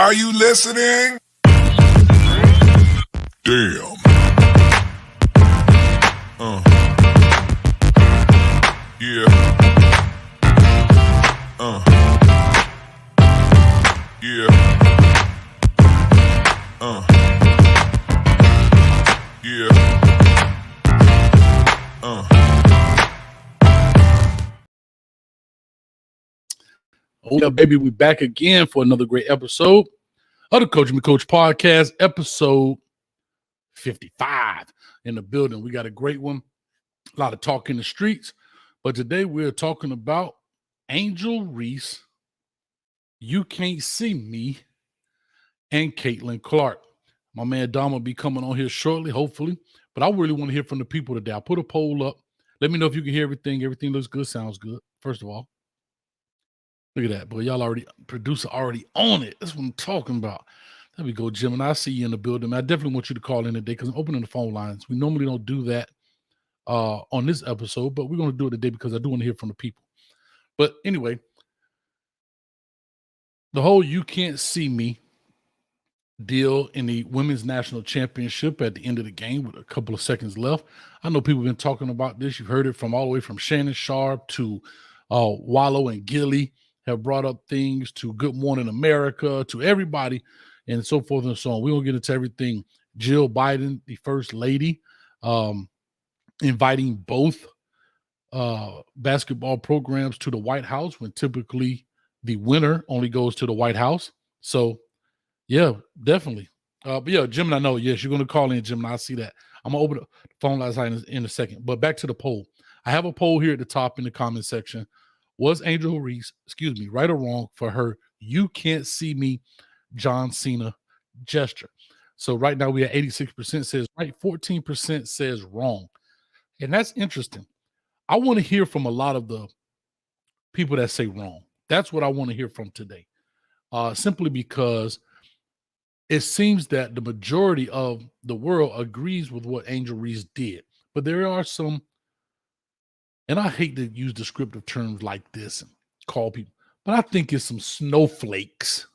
Are you listening? Damn. Yeah. Yeah. Yeah. Oh yeah, baby, we back again for another great episode of the Coach Me Coach podcast, episode 55 in the building. We got a great one, a lot of talk in the streets, but today we're talking about Angel Reese, You Can't See Me, and Caitlin Clark. My man Dom will be coming on here shortly, hopefully, but I really want to hear from the people today. I put a poll up. Let me know if you can hear everything. Everything looks good, sounds good, first of all. Look at that, boy. Y'all producer already on it. That's what I'm talking about. There we go, Jim. And I see you in the building. I definitely want you to call in today because I'm opening the phone lines. We normally don't do that on this episode, but we're going to do it today because I do want to hear from the people. But anyway, the whole You Can't See Me deal in the Women's National Championship at the end of the game with a couple of seconds left. I know people have been talking about this. You've heard it from all the way from Shannon Sharp to Wallow and Gilly have brought up things to Good Morning America, to everybody, and so forth and so on. We're going to get into everything. Jill Biden, the first lady, inviting both basketball programs to the White House when typically the winner only goes to the White House. So, yeah, definitely. But yeah, Jim and I know, yes, you're going to call in, Jim, and I see that. I'm going to open the phone lines in a second. But back to the poll. I have a poll here at the top in the comment section. Was Angel Reese, right or wrong for her You Can't See Me John Cena gesture? So right now we have 86% says right, 14% says wrong. And that's interesting. I want to hear from a lot of the people that say wrong. That's what I want to hear from today. Simply because it seems that the majority of the world agrees with what Angel Reese did. But there are some, and I hate to use descriptive terms like this and call people, but I think it's some snowflakes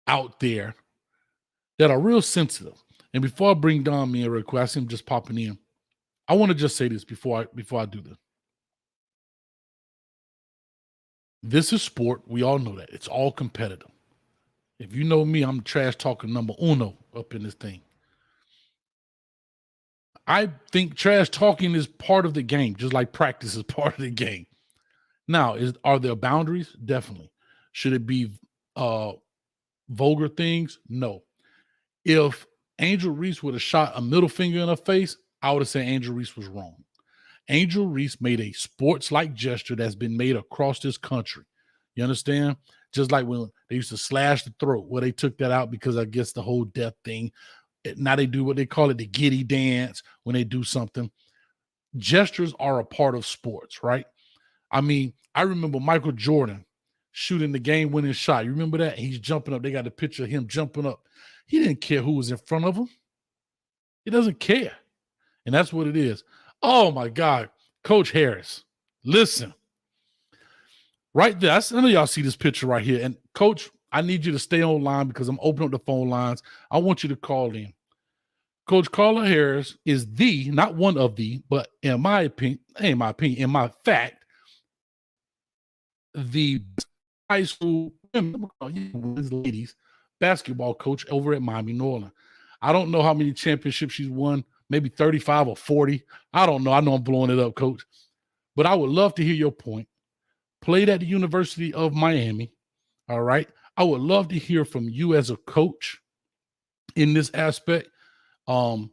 out there that are real sensitive. And before I bring Dom in real quick, I see him just popping in. I want to just say this before I do this. This is sport. We all know that. It's all competitive. If you know me, I'm trash talking number uno up in this thing. I think trash talking is part of the game, just like practice is part of the game. Now, are there boundaries? Definitely. Should it be vulgar things? No. If Angel Reese would have shot a middle finger in her face, I would have said Angel Reese was wrong. Angel Reese made a sports-like gesture that's been made across this country. You understand? Just like when they used to slash the throat, well, they took that out because I guess the whole death thing. Now they do what they call it, the giddy dance, when they do something. Gestures are a part of sports, right? I mean, I remember Michael Jordan shooting the game-winning shot. You remember that? He's jumping up. They got a picture of him jumping up. He didn't care who was in front of him. He doesn't care. And that's what it is. Oh, my God. Coach Harris, listen. Right there. I know y'all see this picture right here. And, Coach, I need you to stay online because I'm opening up the phone lines. I want you to call in. Coach Carla Harris is not one of but in my fact, the high school women's ladies basketball coach over at Miami, New Orleans. I don't know how many championships she's won, maybe 35 or 40. I don't know. I know I'm blowing it up, Coach. But I would love to hear your point. Played at the University of Miami, all right? I would love to hear from you as a coach in this aspect. And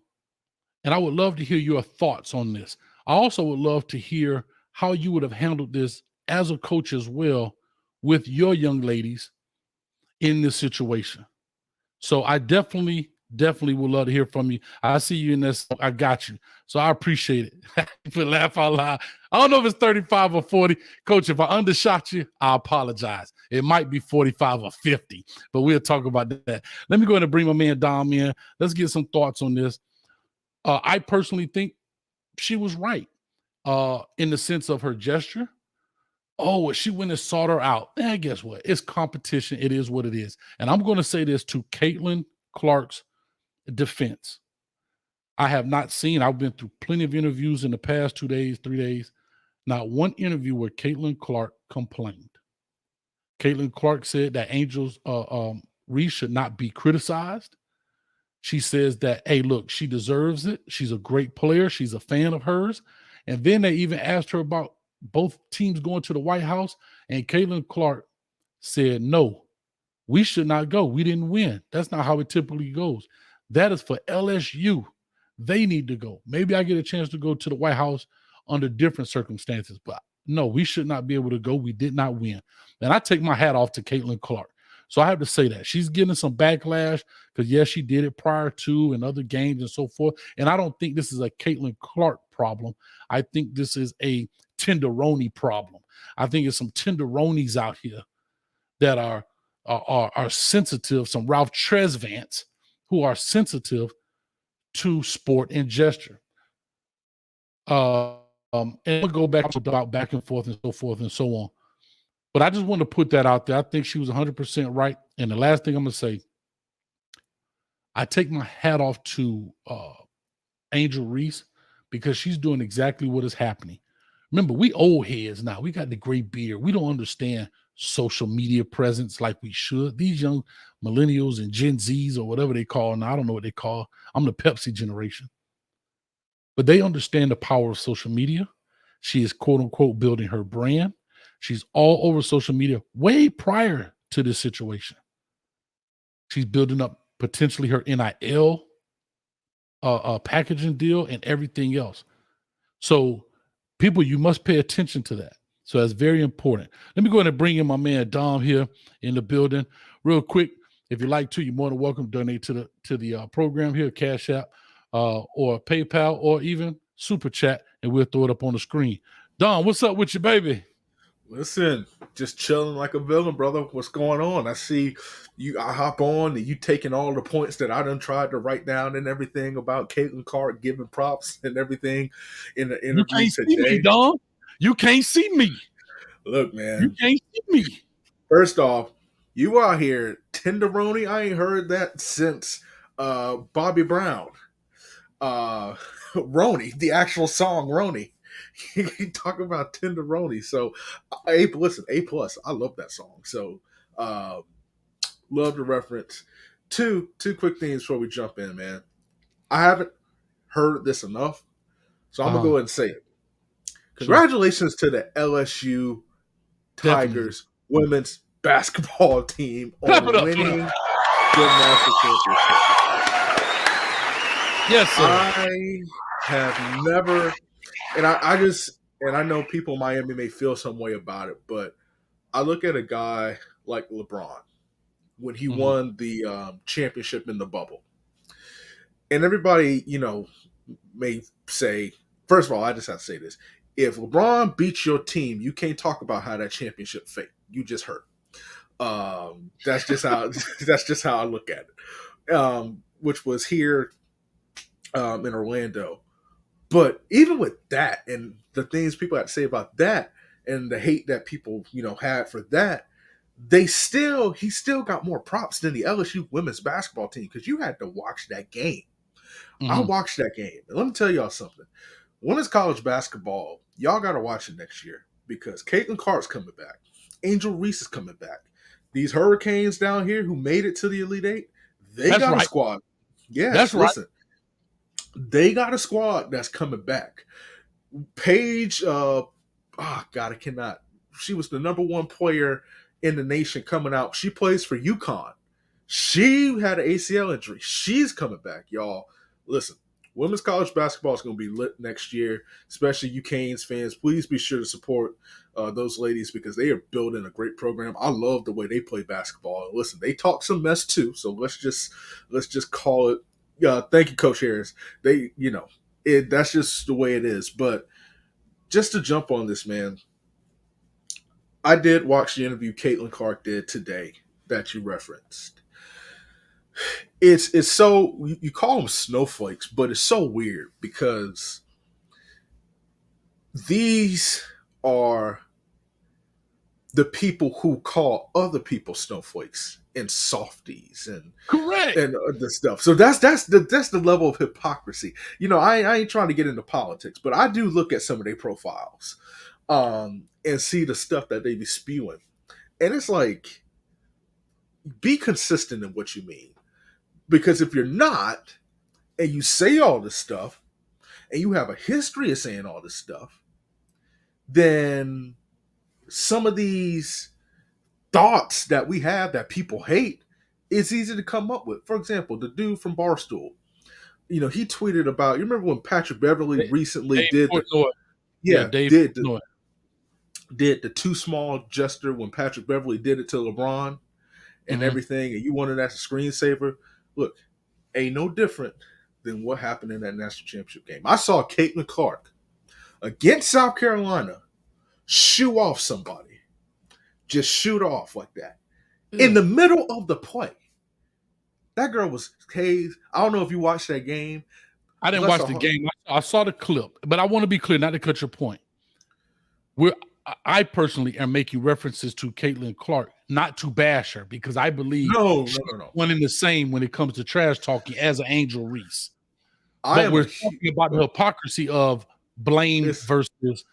I would love to hear your thoughts on this. I also would love to hear how you would have handled this as a coach as well with your young ladies in this situation. So I definitely would love to hear from you. I see you in this. I got you. So I appreciate it. For laugh out loud. I don't know if it's 35 or 40. Coach, if I undershot you, I apologize. It might be 45 or 50, but we'll talk about that. Let me go ahead and bring my man Dom in. Let's get some thoughts on this. I personally think she was right in the sense of her gesture. Oh, well, she went and sought her out. Guess what? It's competition. It is what it is. And I'm going to say this to Caitlin Clark's defense. I have not seen, I've been through plenty of interviews in the past 2 days, 3 days. Not one interview where Caitlin Clark complained. Caitlin Clark said that Angel's Reese should not be criticized. She says that, hey, look, she deserves it. She's a great player. She's a fan of hers. And then they even asked her about both teams going to the White House. And Caitlin Clark said, no, we should not go. We didn't win. That's not how it typically goes. That is for LSU. They need to go. Maybe I get a chance to go to the White House under different circumstances, but no, we should not be able to go. We did not win. And I take my hat off to Caitlin Clark. So I have to say that she's getting some backlash because, yes, she did it prior to in other games and so forth. And I don't think this is a Caitlin Clark problem. I think this is a tenderoni problem. I think it's some tenderonis out here that are sensitive, some Ralph Tresvants who are sensitive to sport and gesture. And we'll go back about back and forth and so forth and so on. But I just want to put that out there. I think she was 100% right. And the last thing I'm going to say, I take my hat off to Angel Reese because she's doing exactly what is happening. Remember, we old heads now. We got the gray beard. We don't understand social media presence like we should. These young millennials and Gen Zs or whatever they call now, I don't know what they call. I'm the Pepsi generation. But they understand the power of social media. She is, quote unquote, building her brand. She's all over social media way prior to this situation. She's building up potentially her NIL packaging deal and everything else. So, people, you must pay attention to that. So that's very important. Let me go ahead and bring in my man Dom here in the building. Real quick, if you like to, you're more than welcome to donate to the program here, Cash App, or PayPal, or even Super Chat, and we'll throw it up on the screen. Dom, what's up with you, baby? Listen, just chilling like a villain, brother. What's going on? I see you. I hop on and you taking all the points that I done tried to write down and everything about Caitlin Clark giving props and everything in the You interview can't today. see me, Dom. You can't see me. Look, You man. can't see me. First off, you out here tenderoni. I ain't heard that since Bobby Brown. Roni, the actual song Roni. You talk about tenderoni. So, listen, A plus. I love that song. So, love the reference. Two quick things before we jump in, man. I haven't heard this enough, so I'm gonna go ahead and say it. Congratulations to the LSU Tigers women's basketball team on winning the national championship. Yes, sir. I have never, and I know people in Miami may feel some way about it, but I look at a guy like LeBron when he won the championship in the bubble. And everybody, may say, first of all, I just have to say this. If LeBron beats your team, you can't talk about how that championship faked. You just hurt. That's just how I look at it. Which was here in Orlando. But even with that and the things people had to say about that and the hate that people, had for that, he still got more props than the LSU women's basketball team because you had to watch that game. I watched that game. And let me tell y'all something. Women's college basketball, y'all got to watch it next year because Caitlin Clark's coming back. Angel Reese is coming back. These Hurricanes down here who made it to the Elite Eight, they got a squad. Yes, that's listen. Right. They got a squad that's coming back. Paige, I cannot. She was the number one player in the nation coming out. She plays for UConn. She had an ACL injury. She's coming back, y'all. Listen, women's college basketball is going to be lit next year, especially you Canes fans. Please be sure to support those ladies because they are building a great program. I love the way they play basketball. And listen, they talk some mess too, so let's just call it. Thank you, Coach Harris. That's just the way it is. But just to jump on this, man, I did watch the interview Caitlin Clark did today that you referenced. It's so, you call them snowflakes, but it's so weird because these are the people who call other people snowflakes and softies Correct. and the stuff. So that's the level of hypocrisy. I ain't trying to get into politics, but I do look at some of their profiles, and see the stuff that they be spewing, and it's like, be consistent in what you mean, because if you're not, and you say all this stuff, and you have a history of saying all this stuff, then some of these thoughts that we have that people hate, it's easy to come up with. For example, the dude from Barstool, he tweeted about, you remember when Patrick Beverly recently Dave did the too small gesture when Patrick Beverly did it to LeBron and everything, and you wanted that screensaver. Look, ain't no different than what happened in that national championship game. I saw Caitlin Clark against South Carolina shoo off somebody. Just shoot off like that. In the middle of the play. That girl was hazed. I don't know if you watched that game. I didn't watch the game. I saw the clip, but I want to be clear, not to cut your point. I personally am making references to Caitlin Clark, not to bash her, because I believe no. One in the same when it comes to trash talking as an Angel Reese. But we're talking about the hypocrisy of blame versus,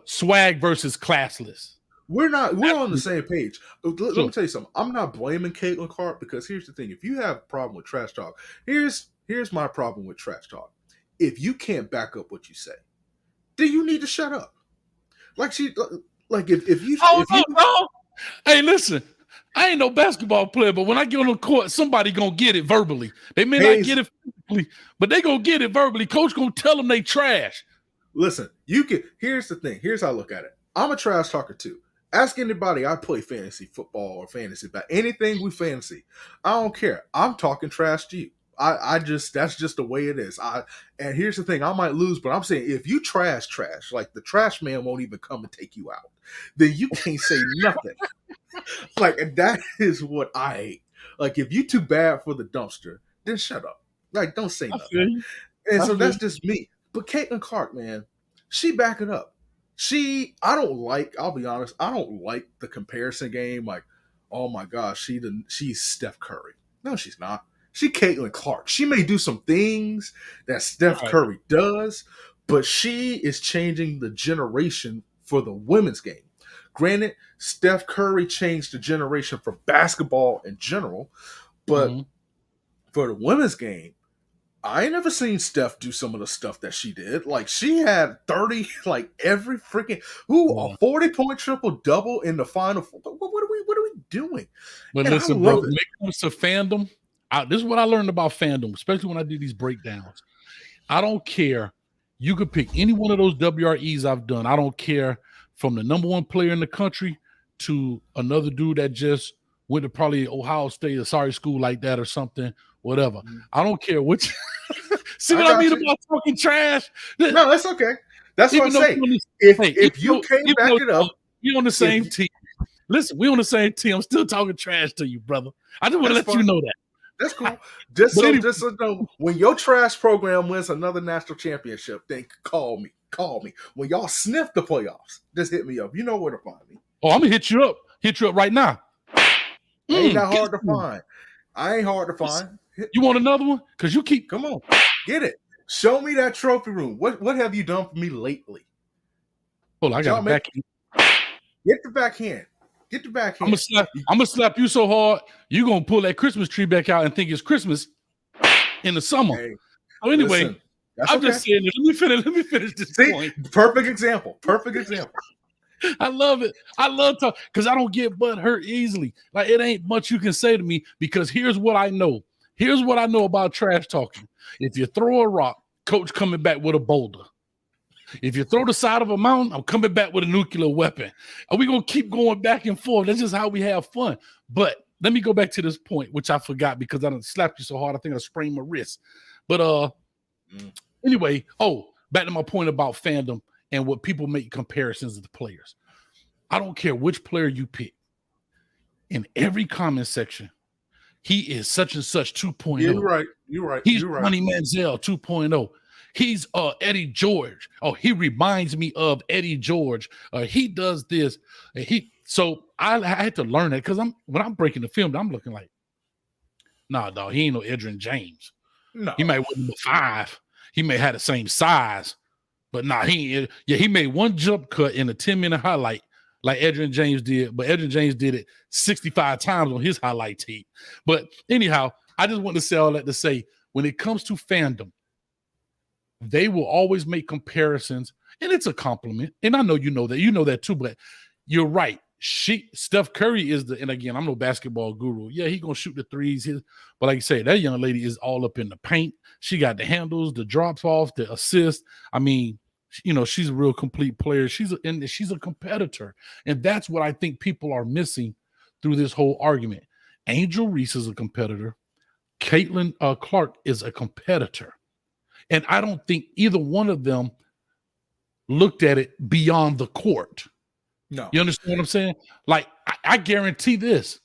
swag versus classless. We're on the same page. Let me tell you something. I'm not blaming Caitlin Clark, because here's the thing. If you have a problem with trash talk, here's my problem with trash talk. If you can't back up what you say, then you need to shut up. Like if you Hey, listen, I ain't no basketball player, but when I get on the court, somebody gonna get it verbally. They may not get it physically, but they gonna get it verbally. Coach gonna tell them they trash. Listen, here's the thing. Here's how I look at it. I'm a trash talker too. Ask anybody I play fantasy football or fantasy about anything with fantasy. I don't care. I'm talking trash to you. That's just the way it is. And here's the thing, I might lose, but I'm saying if you trash, like the trash man won't even come and take you out, then you can't say nothing. Like, that is what I hate. Like, if you too bad for the dumpster, then shut up. Like, don't say nothing. And so that's just me. But Caitlin Clark, man, she back it up. I'll be honest, I don't like the comparison game. Like, oh my gosh, she's Steph Curry. No, she's not. She Caitlin Clark. She may do some things that Steph Curry does, but she is changing the generation for the women's game. Granted, Steph Curry changed the generation for basketball in general, but for the women's game, I ain't never seen Steph do some of the stuff that she did. Like, she had 30, like every freaking a 40-point triple-double in the final. What are we doing? But and listen, bro, when it comes to fandom, this is what I learned about fandom, especially when I did these breakdowns. I don't care. You could pick any one of those WREs I've done. I don't care, from the number one player in the country to another dude that just went to probably Ohio State, a sorry school like that or something, whatever. I don't care which. See what I mean about talking trash? No, that's okay. That's what I'm saying. If you can't back it up, you're on the same team. Listen, we're on the same team. I'm still talking trash to you, brother. I just want to let you know that. That's cool. Just so know, when your trash program wins another national championship, then call me. When y'all sniff the playoffs, just hit me up. You know where to find me. Oh, I'm gonna hit you up. Hit you up right now. Ain't that hard to find. I ain't hard to find. You want another one? Because you keep. Come on, get it. Show me that trophy room. What have you done for me lately? Well, I got a backhand. Get the backhand. Get the backhand. I'm gonna slap you so hard, you're gonna pull that Christmas tree back out and think it's Christmas in the summer. Hey, so anyway, I'm just saying, let me finish this point. Perfect example. I love it. I love talk because I don't get butt hurt easily. Like, it ain't much you can say to me, because here's what I know. Here's what I know about trash talking. If you throw a rock, coach coming back with a boulder. If you throw the side of a mountain, I'm coming back with a nuclear weapon. Are we going to keep going back and forth? That's just how we have fun. But let me go back to this point, which I forgot because I done slapped you so hard, I think I sprained my wrist. But anyway, back to my point about fandom and what people make comparisons of the players. I don't care which player you pick. In every comment section, he is such and such 2.0. You're right. He's Johnny Manziel 2.0. he's Eddie George. Oh, he reminds me of Eddie George. He does this. So I had to learn that because when I'm breaking the film, I'm looking like, nah, dog, he ain't no Edgerrin James. No. He might have number 5. He may have the same size, but nah, he made one jump cut in a 10-minute highlight like Edgerrin James did, but Edgerrin James did it 65 times on his highlight tape. But anyhow, I just want to say all that to say, when it comes to fandom, they will always make comparisons, and it's a compliment. And I know you know that too, but you're right. Steph Curry is and again, I'm no basketball guru. Yeah, he's gonna shoot the threes. But like you say, that young lady is all up in the paint. She got the handles, the drops off, the assists. I mean, she's a real complete player. She's a competitor. And that's what I think people are missing through this whole argument. Angel Reese is a competitor. Caitlin Clark is a competitor. And I don't think either one of them looked at it beyond the court. No. You understand what I'm saying? Like, I guarantee this.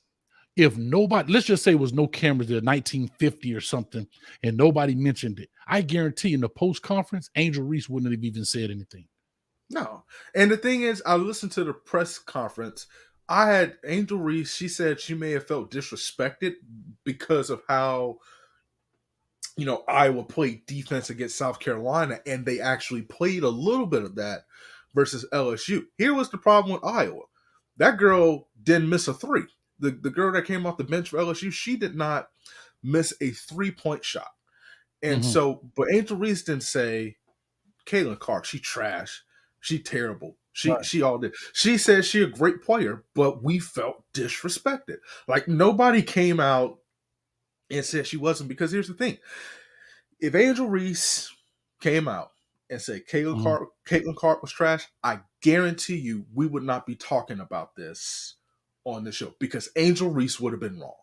If nobody, let's just say it was no cameras there, 1950 or something, and nobody mentioned it, I guarantee in the post-conference, Angel Reese wouldn't have even said anything. No. And the thing is, I listened to the press conference. I had Angel Reese, she said she may have felt disrespected because of how, Iowa played defense against South Carolina, and they actually played a little bit of that versus LSU. Here was the problem with Iowa. That girl didn't miss a 3. The girl that came off the bench for LSU, she did not miss a 3-point shot. And so, but Angel Reese didn't say, Caitlin Clark, she trash. She terrible. She all did. She said she a great player, but we felt disrespected. Like, nobody came out and said she wasn't, because here's the thing. If Angel Reese came out and said Caitlin Clark was trash, I guarantee you we would not be talking about this on the show, because Angel Reese would have been wrong.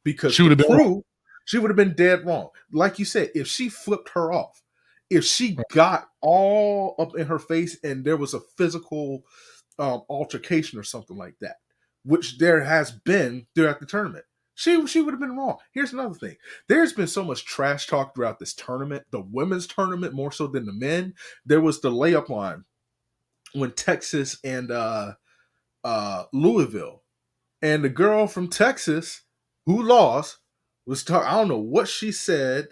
Because she would have been dead wrong. Like you said, if she flipped her off, if she got all up in her face and there was a physical altercation or something like that, which there has been throughout the tournament, she would have been wrong. Here's another thing. There's been so much trash talk throughout this tournament, the women's tournament more so than the men. There was the layup line when Texas and Louisville, and the girl from Texas who lost was talking. I don't know what she said,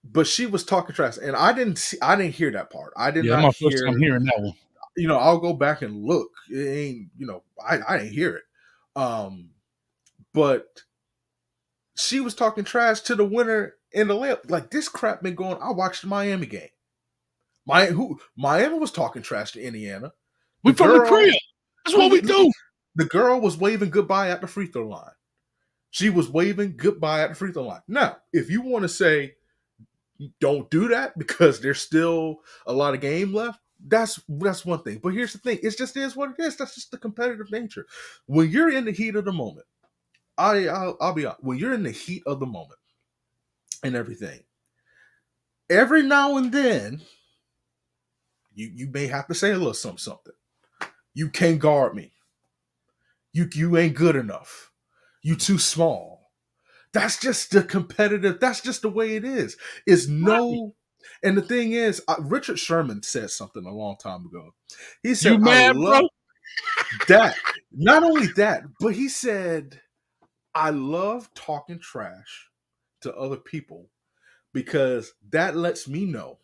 but she was talking trash, and I didn't hear that part. I did not hear. First time hearing that one. I'll go back and look. It ain't. I didn't hear it. But she was talking trash to the winner in the layup. Like, this crap been going. I watched the Miami game. Miami was talking trash to Indiana. We from the crib. That's what we do. The girl was waving goodbye at the free throw line. She was waving goodbye at the free throw line. Now, if you want to say don't do that because there's still a lot of game left, that's one thing. But here's the thing. It just is what it is. That's just the competitive nature. When you're in the heat of the moment, I'll be honest. When you're in the heat of the moment and everything, every now and then, you may have to say a little something. You can't guard me. You ain't good enough. You too small. That's just the competitive. That's just the way it is. And the thing is, Richard Sherman said something a long time ago. He said, "You mad, bro?" That. Not only that, but he said, I love talking trash to other people because that lets me know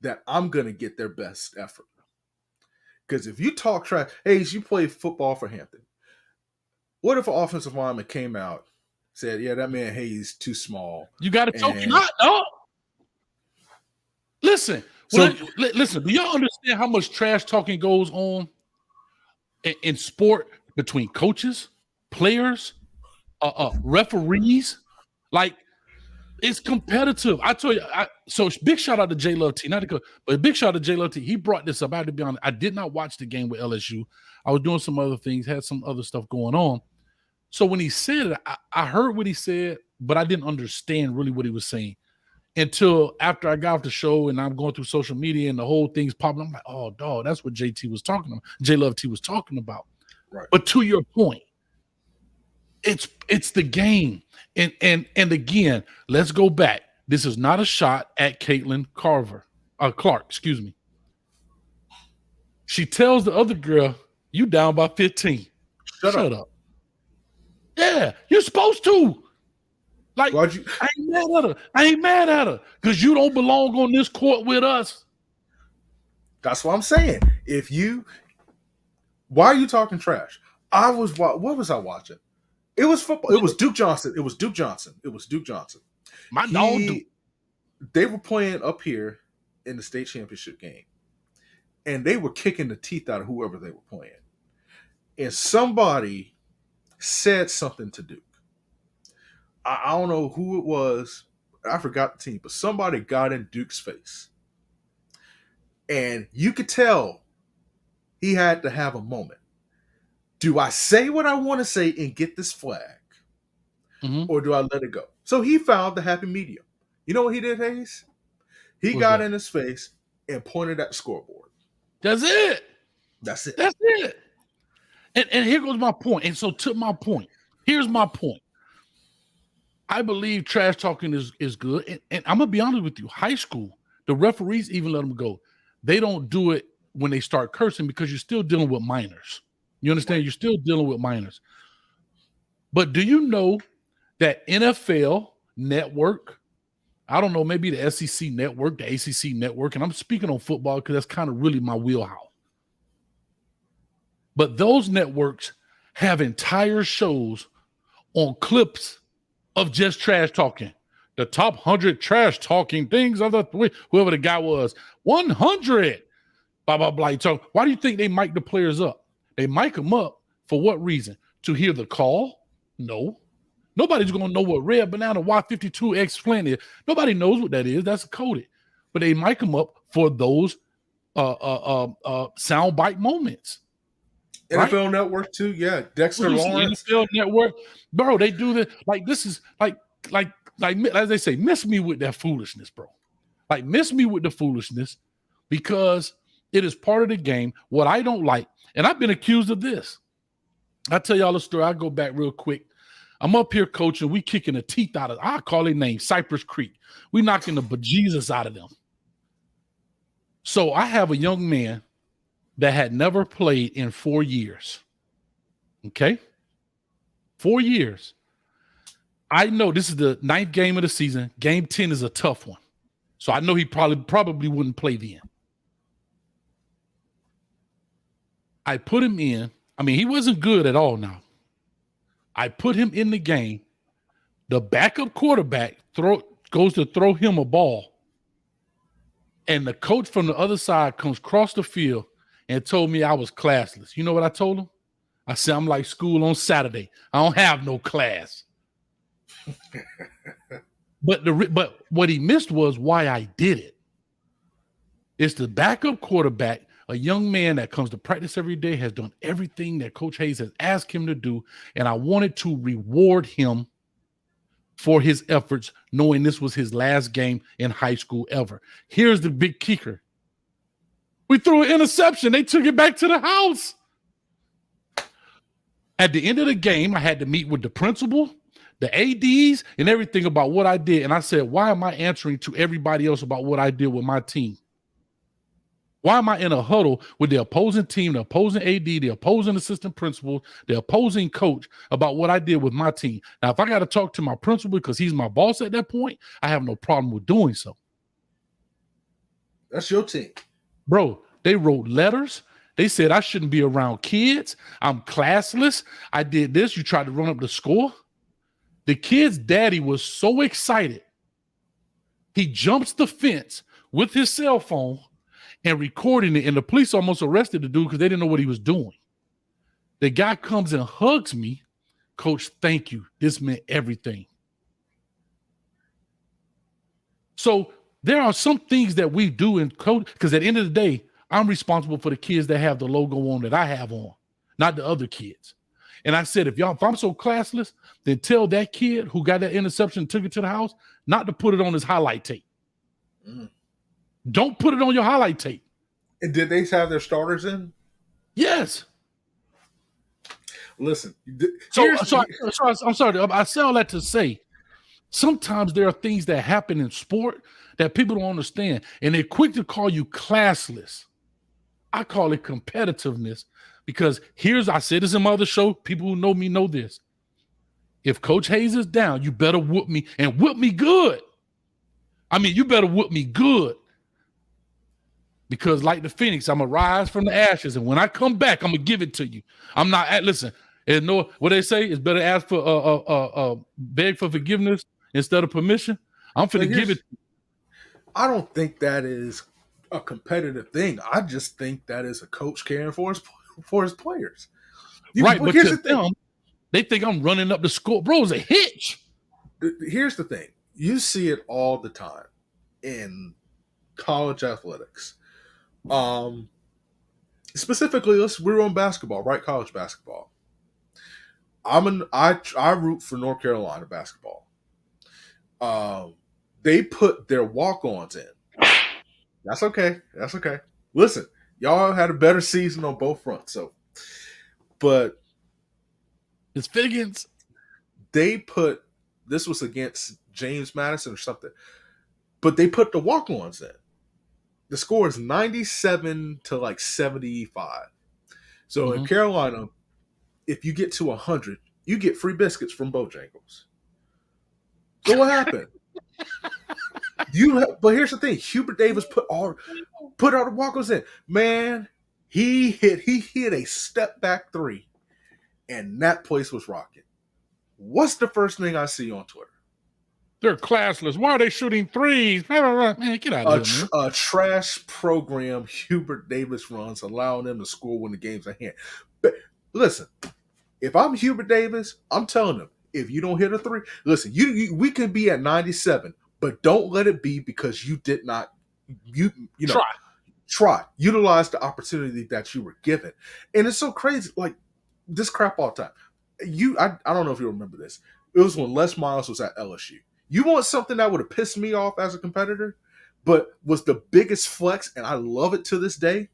that I'm going to get their best effort. Because if you talk trash, Hayes, you play football for Hampton. What if an offensive lineman came out, said, yeah, that man Hayes too small. You got to talk not, dog. Listen, listen, do y'all understand how much trash talking goes on in sport between coaches, players, referees? Like, it's competitive. I tell you, so big shout out to J Love T, not the coach, but big shout out to J Love T. He brought this up. I had to be honest. I did not watch the game with LSU. I was doing some other things, had some other stuff going on. So when he said it, I heard what he said, but I didn't understand really what he was saying until after I got off the show and I'm going through social media and the whole thing's popping. I'm like, oh, dog, that's what JT was talking about. J Love T was talking about. Right. But to your point, it's the game. And again, let's go back. This is not a shot at Caitlin Clark, excuse me. She tells the other girl, you down by 15. Shut up. Yeah, you're supposed to. Like, I ain't mad at her. Because you don't belong on this court with us. That's what I'm saying. Why are you talking trash? What was I watching? It was football. It was Duke Johnson. My dog Duke. They were playing up here in the state championship game. And they were kicking the teeth out of whoever they were playing. And somebody said something to Duke. I don't know who it was. I forgot the team. But somebody got in Duke's face. And you could tell he had to have a moment. Do I say what I want to say and get this flag? Mm-hmm. Or do I let it go? So he found the happy medium. You know what he did, Hayes? He got in his face and pointed at the scoreboard. That's it. And here goes my point. And so to my point, here's my point. I believe trash talking is good. And I'm going to be honest with you. High school, the referees even let them go. They don't do it when they start cursing because you're still dealing with minors. You understand? You're still dealing with minors. But do you know that NFL Network, I don't know, maybe the SEC Network, the ACC Network, and I'm speaking on football because that's kind of really my wheelhouse. But those networks have entire shows on clips of just trash talking. The top 100 trash talking things of the whoever the guy was. 100. Blah, blah, blah. So why do you think they mic the players up? They mic them up for what reason? To hear the call? No. Nobody's going to know what red banana Y52X plan is. Nobody knows what that is. That's coded. But they mic them up for those soundbite moments. NFL right? Network too, yeah. Dexter Lawrence. NFL Network. Bro, they do this. Like, this is like as they say, miss me with that foolishness, bro. Like, miss me with the foolishness because it is part of the game. What I don't like, and I've been accused of this. I'll tell y'all a story. I'll go back real quick. I'm up here coaching. We kicking the teeth out of, I call their name, Cypress Creek. We knocking the bejesus out of them. So I have a young man that had never played in 4 years. Okay? 4 years. I know this is the 9th game of the season. Game 10 is a tough one. So I know he probably wouldn't play then. I put him in. I mean, he wasn't good at all now. I put him in the game. The backup quarterback goes to throw him a ball. And the coach from the other side comes across the field and told me I was classless. You know what I told him? I said, I'm like school on Saturday. I don't have no class. But what he missed was why I did it. It's the backup quarterback, a young man that comes to practice every day, has done everything that Coach Hayes has asked him to do, and I wanted to reward him for his efforts, knowing this was his last game in high school ever. Here's the big kicker. We threw an interception. They took it back to the house. At the end of the game, I had to meet with the principal, the ADs, and everything about what I did. And I said, why am I answering to everybody else about what I did with my team? Why am I in a huddle with the opposing team, the opposing AD, the opposing assistant principal, the opposing coach about what I did with my team? Now, if I got to talk to my principal because he's my boss at that point, I have no problem with doing so. That's your team. Bro, they wrote letters. They said I shouldn't be around kids. I'm classless. I did this. You tried to run up the score. The kid's daddy was so excited. He jumps the fence with his cell phone and recording it, and the police almost arrested the dude because they didn't know what he was doing. The guy comes and hugs me. Coach, thank you. This meant everything. So there are some things that we do in coach, because at the end of the day, I'm responsible for the kids that have the logo on that I have on, not the other kids. And I said, if I'm so classless, then tell that kid who got that interception and took it to the house not to put it on his highlight tape. Mm. Don't put it on your highlight tape. And did they have their starters in? Yes. Listen. I'm sorry. I say all that to say Sometimes there are things that happen in sport that people don't understand, and they're quick to call you classless. I call it competitiveness because I said this in my other show. People who know me know this. If Coach Hayes is down, you better whoop me and whoop me good. I mean, you better whoop me good. Because like the Phoenix, I'm going to rise from the ashes. And when I come back, I'm going to give it to you. I'm not, listen, and no, what they say is better ask for, beg for forgiveness instead of permission. I'm finna give it. I don't think that is a competitive thing. I just think that is a coach caring for his players. Right, but here's the thing. They think I'm running up the score. Bro, it's a hitch. Here's the thing. You see it all the time in college athletics. Specifically, we're on basketball, right? College basketball. I root for North Carolina basketball. They put their walk-ons in. That's okay. That's okay. Listen, y'all had a better season on both fronts. But it's Figgins. This was against James Madison or something, but they put the walk-ons in. The score is 97 to like 75. So in Carolina, if you get to 100, you get free biscuits from Bojangles. So what happened? But here's the thing: Hubert Davis put all the walk-ons in. Man, he hit a step back three, and that place was rocking. What's the first thing I see on Twitter? They're classless. Why are they shooting threes? Man, get out of here, man. A trash program Hubert Davis runs, allowing them to score when the game's at hand. But listen, if I'm Hubert Davis, I'm telling them, if you don't hit a three, listen, we can be at 97, but don't let it be because you did not, try. Utilize the opportunity that you were given. And it's so crazy, like this crap all the time. I don't know if you remember this. It was when Les Miles was at LSU. You want something that would have pissed me off as a competitor, but was the biggest flex, and I love it to this day.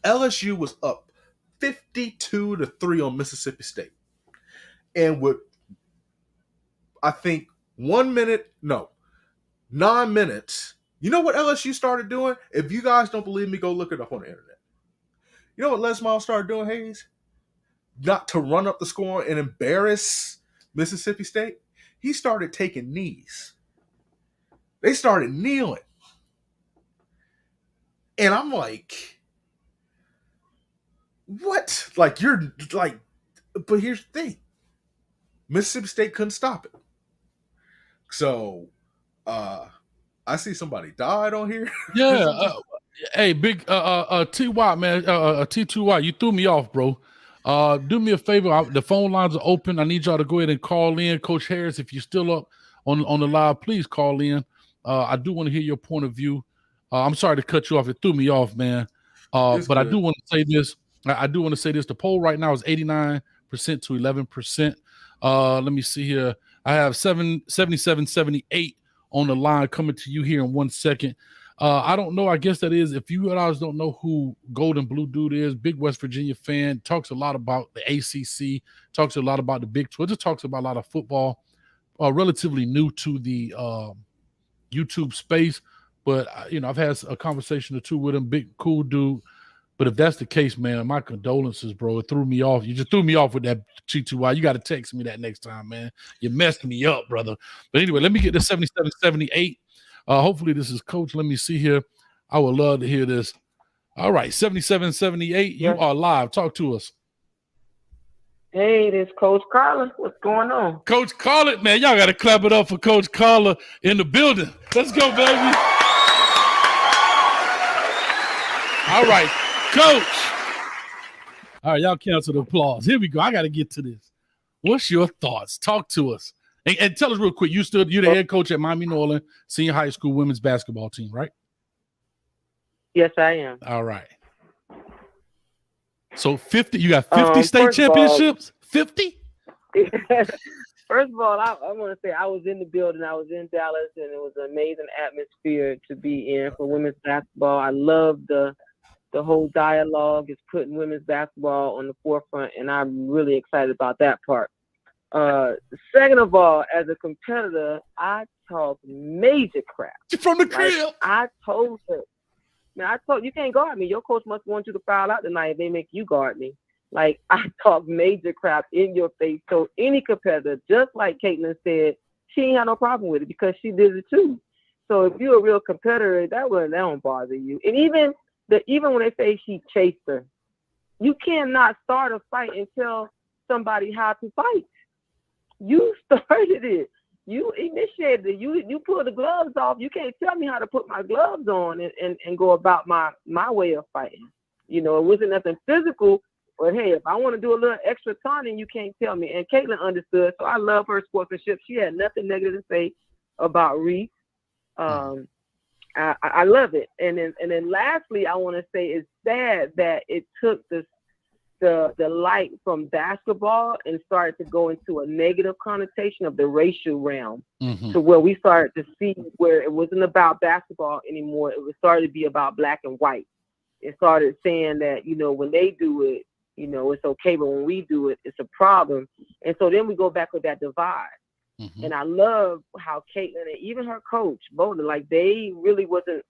LSU was up 52-3 on Mississippi State. And with, I think, 9 minutes, you know what LSU started doing? If you guys don't believe me, go look it up on the internet. You know what Les Miles started doing, Hayes? Not to run up the score and embarrass Mississippi State. He started taking knees. They started kneeling. And I'm like, what? Like, but here's the thing. Mississippi State couldn't stop it. So, I see somebody died on here. Yeah. Hey, big T.Y., man. T2Y, you threw me off, bro. Do me a favor. The phone lines are open. I need y'all to go ahead and call in. Coach Harris, if you're still up on the live, please call in. I do want to hear your point of view. I'm sorry to cut you off. It threw me off, man. But good. I do want to say this. I do want to say this. The poll right now is 89% to 11%. Let me see here. I have 77-78 on the line coming to you here in 1 second. I don't know. I guess that is, if you guys don't know who Golden Blue Dude is, big West Virginia fan, talks a lot about the ACC, talks a lot about the Big 12, just talks about a lot of football, relatively new to the YouTube space. But, I've had a conversation or two with him, big, cool dude. But if that's the case, man, my condolences, bro. It threw me off. You just threw me off with that G2Y. You got to text me that next time, man. You messed me up, brother. But anyway, let me get to 77-78. Hopefully this is Coach. Let me see here. I would love to hear this. All right, 77-78. You are live. Talk to us. Hey, this is Coach Carla. What's going on? Coach Carla, man. Y'all got to clap it up for Coach Carla in the building. Let's go, baby. All right, Coach. All right, y'all cancel the applause. Here we go. I got to get to this. What's your thoughts? Talk to us. And tell us real quick, you're the head coach at Miami Norland Senior High School women's basketball team, right? Yes, I am. All right. So 50, you got 50 state championships? 50? First of all, I want to say I was in the building. I was in Dallas, and it was an amazing atmosphere to be in for women's basketball. I love the whole dialogue is putting women's basketball on the forefront, and I'm really excited about that part. Second of all, as a competitor, I talk major crap. From the crib. I told her, man, I told you can't guard me. Your coach must want you to foul out tonight if they make you guard me. Like, I talk major crap in your face. So any competitor, just like Caitlin said, she ain't had no problem with it because she did it too. So if you're a real competitor, that don't bother you. And even when they say she chased her, you cannot start a fight and tell somebody how to fight. You started it. You initiated it. You pulled the gloves off. You can't tell me how to put my gloves on and go about my way of fighting. You know, it wasn't nothing physical, but hey, if I want to do a little extra taunting, you can't tell me. And Caitlin understood, so I love her sportsmanship. She had nothing negative to say about Reese. I love it. And then lastly, I want to say it's sad that it took the light from basketball and started to go into a negative connotation of the racial realm, to where we started to see where it wasn't about basketball anymore. It was started to be about black and white. It started saying that, you know, when they do it, you know, it's okay, but when we do it, it's a problem. And so then we go back with that divide. And I love how Caitlin and even her coach, both, like, they really wasn't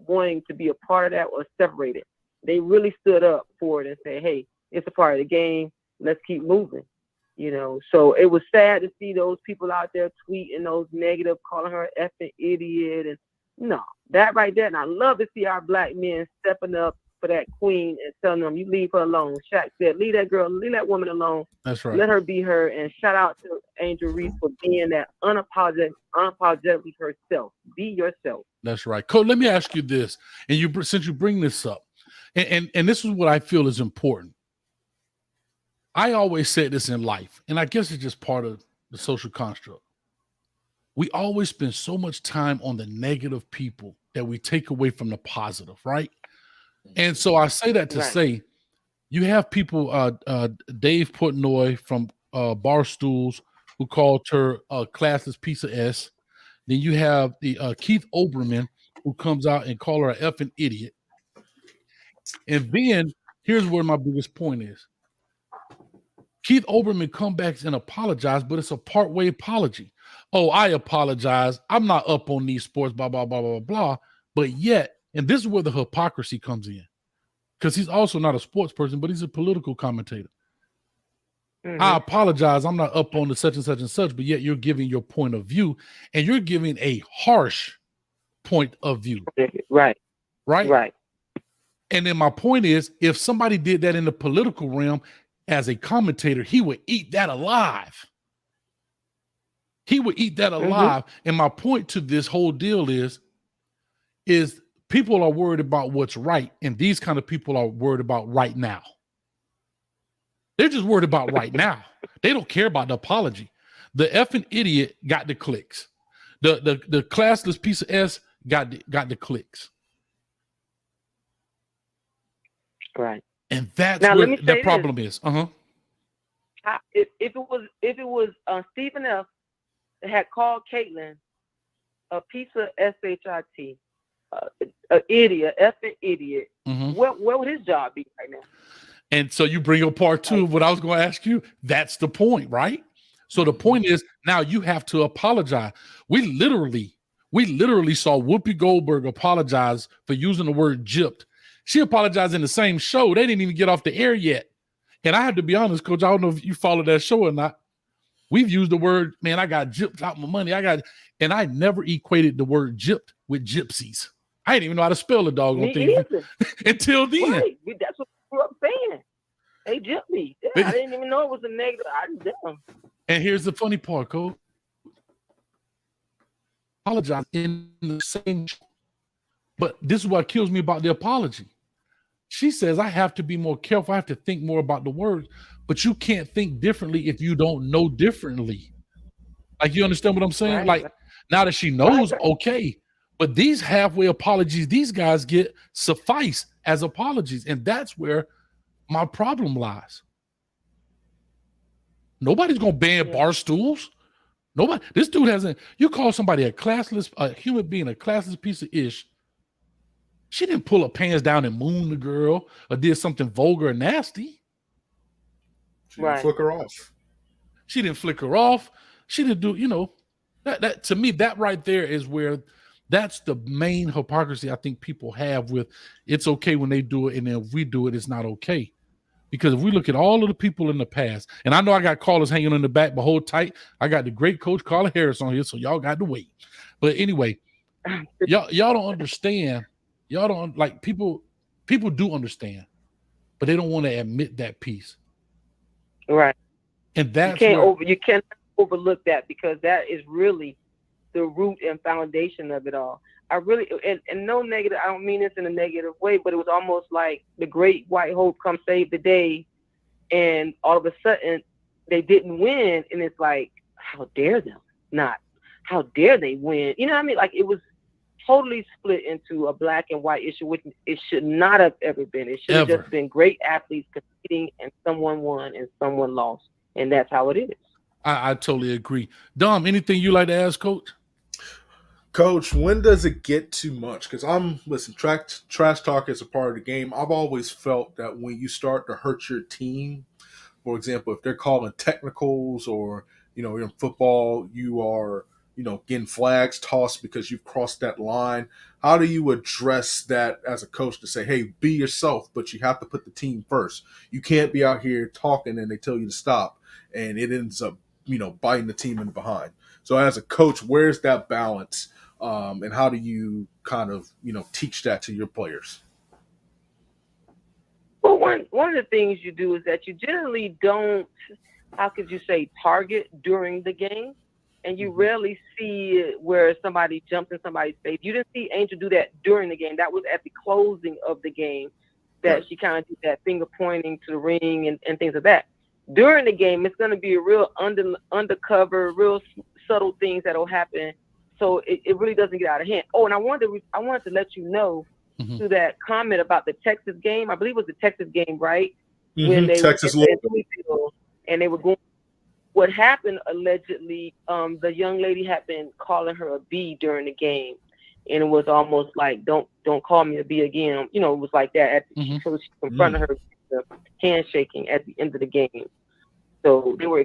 wanting to be a part of that or separated. They really stood up for it and said, hey, it's a part of the game. Let's keep moving. You know, so it was sad to see those people out there tweeting those negative, calling her an effing idiot. And no, that right there. And I love to see our black men stepping up for that queen and telling them, you leave her alone. Shaq said, leave that woman alone. That's right. Let her be her. And shout out to Angel Reese for being that unapologetically herself. Be yourself. That's right. Coach, let me ask you this. And since you bring this up, and this is what I feel is important. I always said this in life, and I guess it's just part of the social construct. We always spend so much time on the negative people that we take away from the positive, right? And so I say that to say, you have people, Dave Portnoy from Barstools, who called her a classless piece of S. Then you have the Keith Olbermann, who comes out and call her an effing idiot. And then here's where my biggest point is. Keith Olbermann come back and apologize, but it's a part-way apology. Oh, I apologize. I'm not up on these sports, blah, blah, blah, blah, blah. But yet, and this is where the hypocrisy comes in, because he's also not a sports person, but he's a political commentator. I apologize. I'm not up on the such and such and such, but yet you're giving your point of view, and you're giving a harsh point of view. Right. And then my point is, if somebody did that in the political realm, as a commentator, he would eat that alive. And my point to this whole deal is people are worried about what's right, and these kind of people are worried about right now. They're just worried about right now. They don't care about the apology. The effing idiot got the clicks. The classless piece of S got the clicks. Right. And that's now, where the problem is. If it was Stephen F. that had called Caitlin a piece of shit, an idiot, effing idiot, where would his job be right now? And so you bring up part two of what I was going to ask you. That's the point, right? So the point is, now you have to apologize. We literally saw Whoopi Goldberg apologize for using the word gypped. She apologized in the same show. They didn't even get off the air yet. And I have to be honest, Coach, I don't know if you followed that show or not. We've used the word, man, I got gypped out my money. And I never equated the word gypped with gypsies. I didn't even know how to spell the doggone thing until then. Right. That's what we grew up saying. They gypped me. Yeah, I didn't even know it was a negative. I just did them. And here's the funny part, Coach. Apologize in the same show. But this is what kills me about the apology. She says, I have to be more careful. I have to think more about the words. But you can't think differently if you don't know differently. Like, you understand what I'm saying? Right. Like, now that she knows, okay. But these halfway apologies, these guys get suffice as apologies. And that's where my problem lies. Nobody's going to ban bar stools. Nobody. This dude hasn't. You call somebody a human being, a classless piece of ish. She didn't pull her pants down and moon the girl or did something vulgar or nasty. She didn't flick her off. She didn't flick her off. She didn't do, that to me, that right there is where that's the main hypocrisy I think people have with it's okay when they do it, and then if we do it, it's not okay. Because if we look at all of the people in the past, and I know I got callers hanging on the back, but hold tight. I got the great coach Carla Harris on here, so y'all got to wait. But anyway, y'all don't understand. Y'all don't like people do understand, but they don't want to admit that piece. Right. And that's you can't overlook that, because that is really the root and foundation of it all. I really, and no negative, I don't mean this in a negative way, but it was almost like the great white hope come save the day, and all of a sudden they didn't win, and it's like, how dare them not? How dare they win? You know what I mean? Like, it was totally split into a black and white issue, which it should not have ever been. It should have just been great athletes competing, and someone won and someone lost, and that's how it is. I totally agree. Dom, anything you like to ask, Coach? Coach, when does it get too much? Because trash talk is a part of the game. I've always felt that when you start to hurt your team, for example, if they're calling technicals, or, in football, you are, getting flags tossed because you've crossed that line. How do you address that as a coach to say, hey, be yourself, but you have to put the team first? You can't be out here talking and they tell you to stop, and it ends up, biting the team in the behind. So as a coach, where's that balance? And how do you kind of, teach that to your players? Well, one of the things you do is that you generally don't, how could you say, target during the game. And you rarely see it where somebody jumps in somebody's face. You didn't see Angel do that during the game. That was at the closing of the game that she kind of did that finger pointing to the ring and things like that. During the game, it's going to be a real undercover, real subtle things that will happen. So it really doesn't get out of hand. Oh, and I wanted to let you know to that comment about the Texas game. I believe it was the Texas game, right? When they Texas were at Louisville, and they were going. What happened allegedly? The young lady had been calling her a B during the game, and it was almost like, "Don't call me a B again." It was like that. So she confronted her, handshaking at the end of the game. So they were,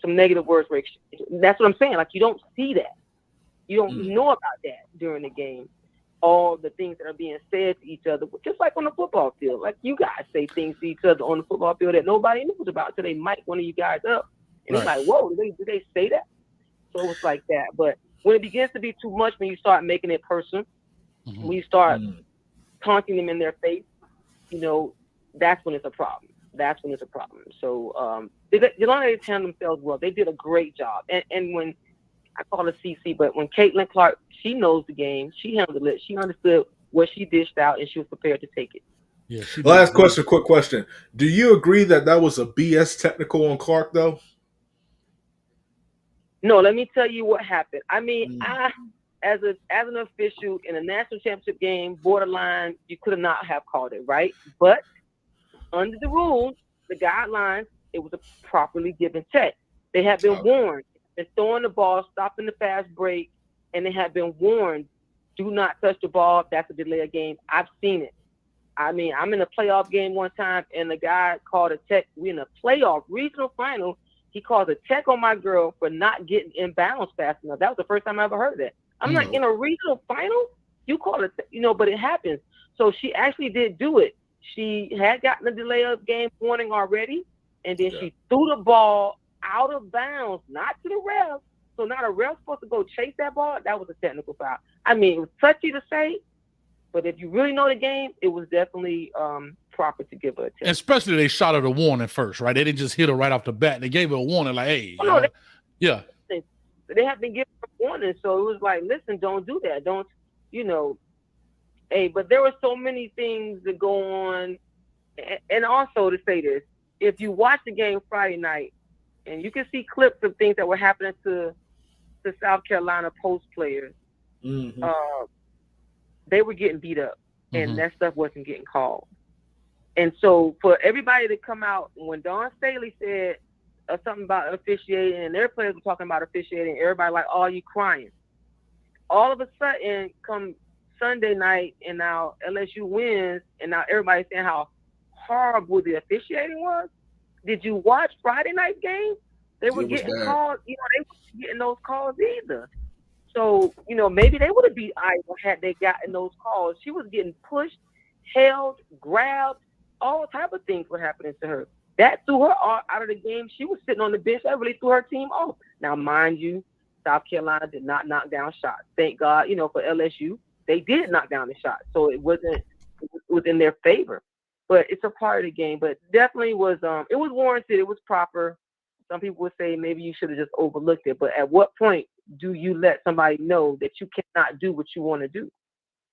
some negative words were exchanged. That's what I'm saying. Like, you don't see that. You don't know about that during the game. All the things that are being said to each other, just like on the football field. Like, you guys say things to each other on the football field that nobody knows about until they mic one of you guys up. And it's like, whoa, did they say that? So it's like that. But when it begins to be too much, when you start making it personal, when you start taunting them in their face, that's when it's a problem. That's when it's a problem. So the long as they handle themselves well, they did a great job. And when I call her CC, but when Caitlin Clark, she knows the game, she handled it, she understood what she dished out, and she was prepared to take it. Yeah. Last question, quick question. Do you agree that was a BS technical on Clark, though? No, let me tell you what happened. I mean, as an official in a national championship game, borderline, you could not have called it, right? But under the rules, the guidelines, it was a properly given check. They had been warned. They're throwing the ball, stopping the fast break, and they have been warned, do not touch the ball. That's a delay of game. I've seen it. I mean, I'm in a playoff game one time, and the guy called a check. We're in a playoff regional final. He called a check on my girl for not getting in bounds fast enough. That was the first time I ever heard that. I'm like, in a regional final, you call it, but it happens. So she actually did do it. She had gotten a delay of game warning already, and then she threw the ball out of bounds, not to the ref. So not a ref supposed to go chase that ball. That was a technical foul. I mean, it was touchy to say, but if you really know the game, it was definitely proper to give her a check. Especially they shot her the warning first, right? They didn't just hit her right off the bat. They gave her a warning, like, hey. They have been given a warning. So it was like, listen, don't do that. Don't, hey, but there were so many things that go on. And also to say this, if you watch the game Friday night, and you can see clips of things that were happening to South Carolina post players, they were getting beat up, and that stuff wasn't getting called. And so for everybody to come out, when Dawn Staley said something about officiating, and their players were talking about officiating, everybody like, oh, you crying. All of a sudden, come Sunday night, and now LSU wins, and now everybody's saying how horrible the officiating was. Did you watch Friday night's game? They were It was getting bad. calls. They weren't getting those calls either. So, maybe they would have beat Iowa had they gotten those calls. She was getting pushed, held, grabbed, all type of things were happening to her. That threw her out of the game. She was sitting on the bench. That really threw her team off. Now, mind you, South Carolina did not knock down shots. Thank God, for LSU, they did knock down the shots. So it was in their favor. But it's a part of the game. But definitely was it was warranted. It was proper. Some people would say maybe you should have just overlooked it. But at what point do you let somebody know that you cannot do what you want to do?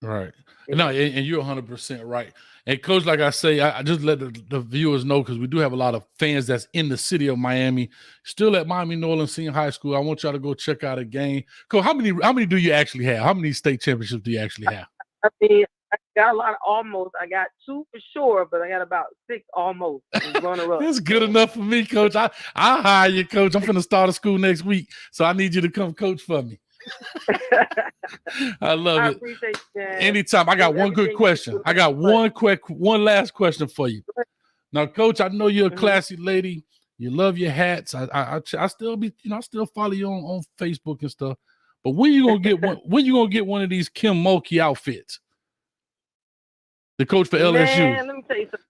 Right. No, and you're 100% right. And Coach, like I say, I just let the viewers know, because we do have a lot of fans that's in the city of Miami, still at Miami Norland Senior High School. I want y'all to go check out a game. Coach, how many do you actually have? How many state championships do you actually have? I mean, I got a lot of almost. I got 2 for sure, but I got about 6 almost. Runner-up. That's good enough for me, Coach. I'll hire you, Coach. I'm finna start a school next week, so I need you to come coach for me. I love it. Appreciate you, man. Anytime. I got one good question. I got one last question for you. Now, Coach, I know you're a classy lady. You love your hats. I still follow you on Facebook and stuff. But when you gonna get one? When you gonna get one of these Kim Mulkey outfits? The coach for LSU. Man, let me tell you something.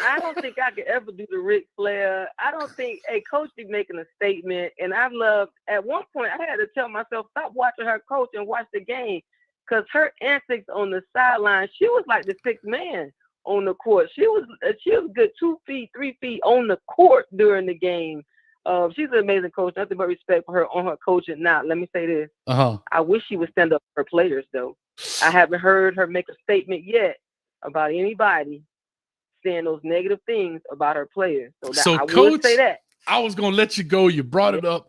I don't think I could ever do the Ric Flair. I don't think Coach be making a statement. And at one point, I had to tell myself, stop watching her coach and watch the game. Because her antics on the sideline, she was like the sixth man on the court. She was good 2 feet, 3 feet on the court during the game. She's an amazing coach. Nothing but respect for her on her coaching. Now, let me say this. I wish she would stand up for her players, though. I haven't heard her make a statement yet about anybody saying those negative things about her players. So I Coach, would say that. I was going to let you go. You brought it up.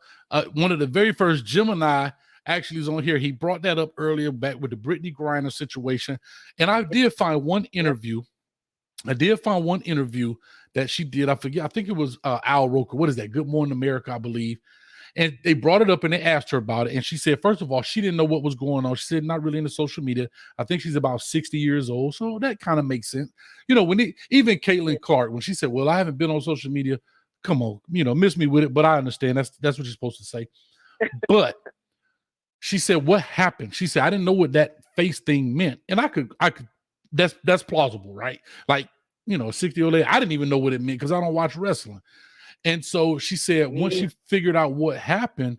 One of the very first Gemini actually is on here. He brought that up earlier back with the Brittany Griner situation. And I did find one interview. That she did. I forget. I think it was Al Roker. What is that? Good Morning America, I believe. And they brought it up and they asked her about it. And she said, first of all, she didn't know what was going on. She said, not really into social media. I think she's about 60 years old. So that kind of makes sense. Even Caitlin Clark, when she said, well, I haven't been on social media. Come on, miss me with it. But I understand. That's what you're supposed to say. But she said, what happened? She said, I didn't know what that face thing meant. And I could, that's plausible, right? Like, 60-year-old lady, I didn't even know what it meant because I don't watch wrestling. And so she said, once she figured out what happened,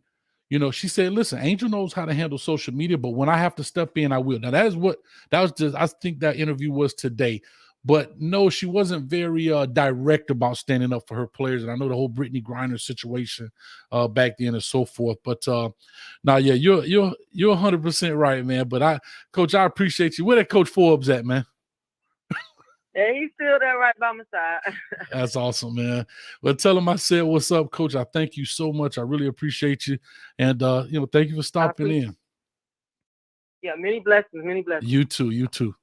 she said, listen, Angel knows how to handle social media, but when I have to step in, I will. Now, I think that interview was today. But no, she wasn't very direct about standing up for her players. And I know the whole Brittany Griner situation back then and so forth. But yeah, you're 100% right, man. But Coach, I appreciate you. Where that Coach Forbes at, man? Yeah, he's still there right by my side. That's awesome, man. Well, tell him I said what's up, Coach. I thank you so much. I really appreciate you. And, thank you for stopping in. Yeah, many blessings, many blessings. You too.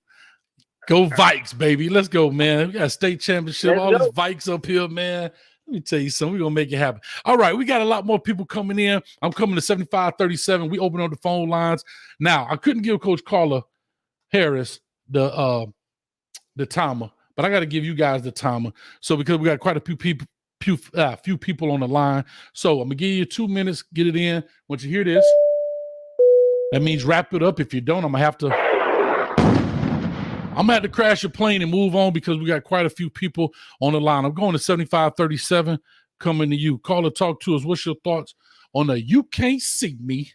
Go Vikes, baby. Let's go, man. We got a state championship. All these Vikes up here, man. Let me tell you something. We're going to make it happen. All right. We got a lot more people coming in. I'm coming to 7537. We open up the phone lines. Now, I couldn't give Coach Carla Harris the timer, but I got to give you guys the timer. So because we got quite a few people on the line. So I'm going to give you 2 minutes. Get it in. Once you hear this, that means wrap it up. If you don't, I'm going to have to crash your plane and move on because we got quite a few people on the line. I'm going to 7537 coming to you. Call or talk to us. What's your thoughts on the You Can't See Me?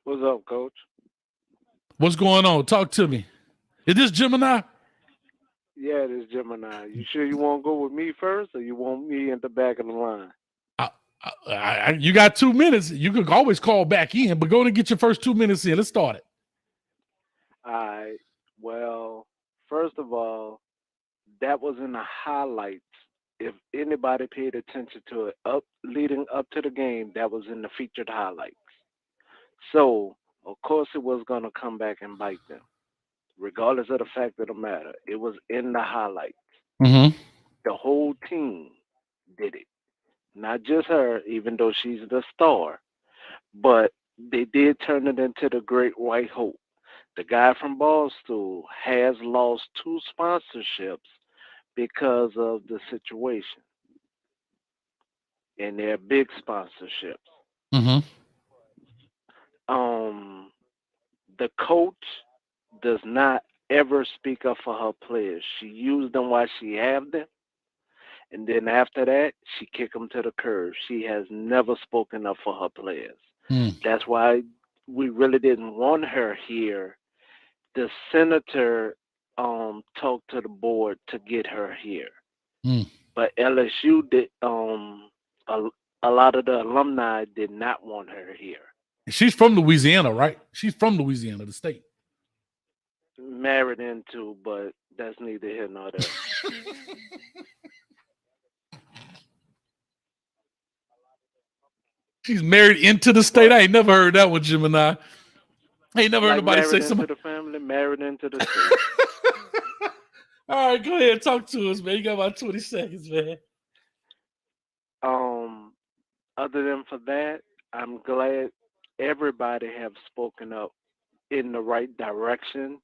What's up, Coach? What's going on? Talk to me. Is this Gemini? Yeah, it is Gemini. You sure you want to go with me first or you want me in the back of the line? You got 2 minutes. You could always call back in, but go and get your first 2 minutes in. Let's start it. All right. Well, first of all, that was in the highlights. If anybody paid attention to it, leading up to the game, that was in the featured highlights. So, of course, it was going to come back and bite them, regardless of the fact of the matter. It was in the highlights. Mm-hmm. The whole team did it. Not just her, even though she's the star, but they did turn it into the Great White Hope. The guy from Barstool has lost 2 sponsorships because of the situation and their big sponsorships. Mm-hmm. The coach does not ever speak up for her players. She used them while she had them, and then after that, she kicked them to the curb. She has never spoken up for her players. Mm. That's why we really didn't want her here. The senator talked to the board to get her here, Mm. but LSU did. A, a lot of the alumni did not want her here. She's from Louisiana, right? She's from Louisiana, the state. Married into, but that's neither here nor there. She's married into the state. But I ain't never heard that one, Gemini. I ain't never heard like nobody married say into something. the family, married into the state. All right, go ahead, talk to us, man. You got about 20 seconds, man. Other than for that, I'm glad everybody have spoken up in the right direction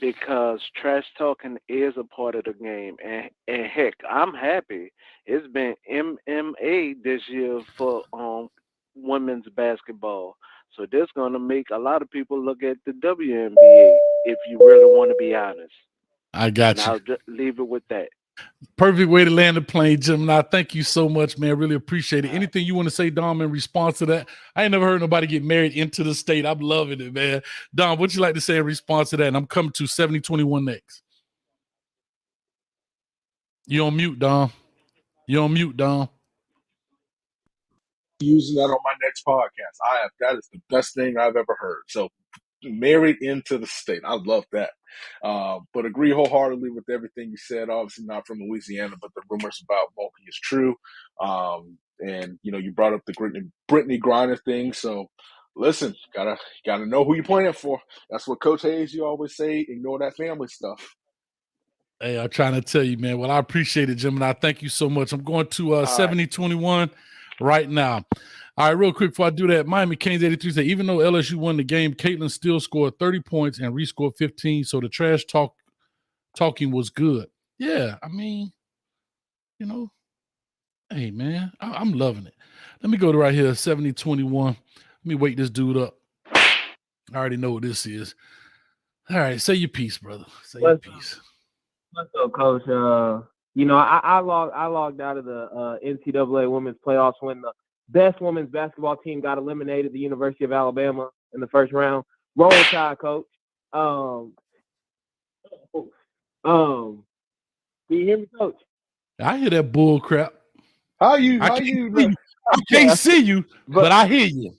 because trash talking is a part of the game. And heck, I'm happy. It's been MMA this year for women's basketball. So this gonna make a lot of people look at the WNBA if you really want to be honest. I got And you. I'll just leave it with that. Perfect way to land the plane, Gemini. Thank you so much, man. Really appreciate it. All right. Anything you want to say, Dom, in response to that? I ain't never heard nobody get married into the state. I'm loving it, man. Dom, what you like to say in response to that? And I'm coming to 7021 next. You on mute, Dom. You on mute, Dom. Using that on my next podcast. That is the best thing I've ever heard. So married into the state. I love that. But agree wholeheartedly with everything you said. Obviously not from Louisiana, but the rumors about Volpe is true. And you brought up the Brittany Griner thing. So listen, gotta know who you're playing for. That's what Coach Hayes, you always say, ignore that family stuff. Hey, I'm trying to tell you, man. Well, I appreciate it, Gemini. Thank you so much. I'm going to right. 7021 right now. All right, real quick before I do that, Miami Canes 83 said, even though LSU won the game, Caitlin still scored 30 points and Reese scored 15. So the trash talking was good. Yeah, I mean, hey, man, I'm loving it. Let me go to right here, 7021. Let me wake this dude up. I already know what this is. All right, say your piece, brother. Say your piece. What's up, Coach? I logged out of the NCAA women's playoffs when the best women's basketball team got eliminated, the University of Alabama, in the first round. Roll Tide, Coach. Can you hear me, Coach? I hear that bull crap. How you? I can't see you, but I hear you.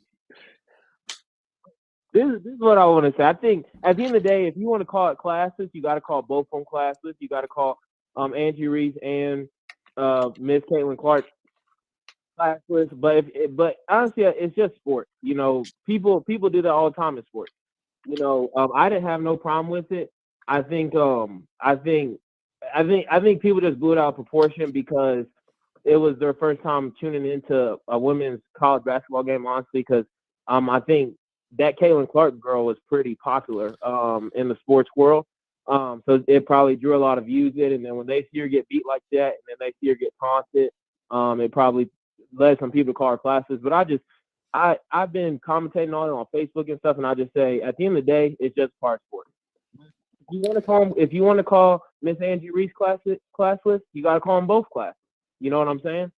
This is what I want to say. I think at the end of the day, if you want to call it classless, you got to call both of them classless. You got to call Angie Reese and Miss Caitlin Clark classless. But honestly, it's just sport. People do that all the time in sports. I didn't have no problem with it. I think people just blew it out of proportion because it was their first time tuning into a women's college basketball game, honestly, because I think that Caitlin Clark girl was pretty popular in the sports world. So it probably drew a lot of views in. And then when they see her get beat like that and then they see her get taunted, it probably led some people to call her classes. But I've been commentating on it on Facebook and stuff, and I just say at the end of the day, it's just part of sport. If you want to call Miss Angie Reese classless, you got to call them both classless. You know what I'm saying?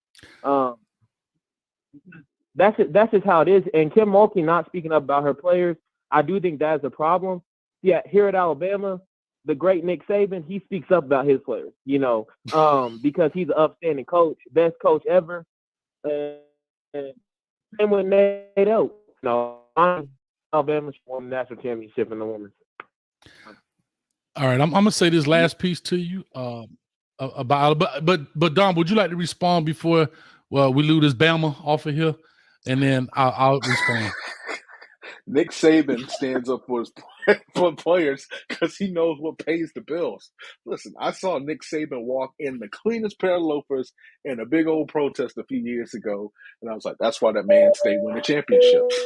That's just how it is. And Kim Mulkey not speaking up about her players, I do think that's a problem. Yeah, here at Alabama, the great Nick Saban, he speaks up about his players, because he's an upstanding coach, best coach ever. And same with Nate Oates. Alabama won the national championship in the women's. All right, I'm gonna say this last piece to you about, but Don, would you like to respond before we lose this Bama off of here, and then I'll respond. Nick Saban stands up for his for players because he knows what pays the bills. Listen, I saw Nick Saban walk in the cleanest pair of loafers in a big old protest a few years ago, and I was like, that's why that man stayed winning championships.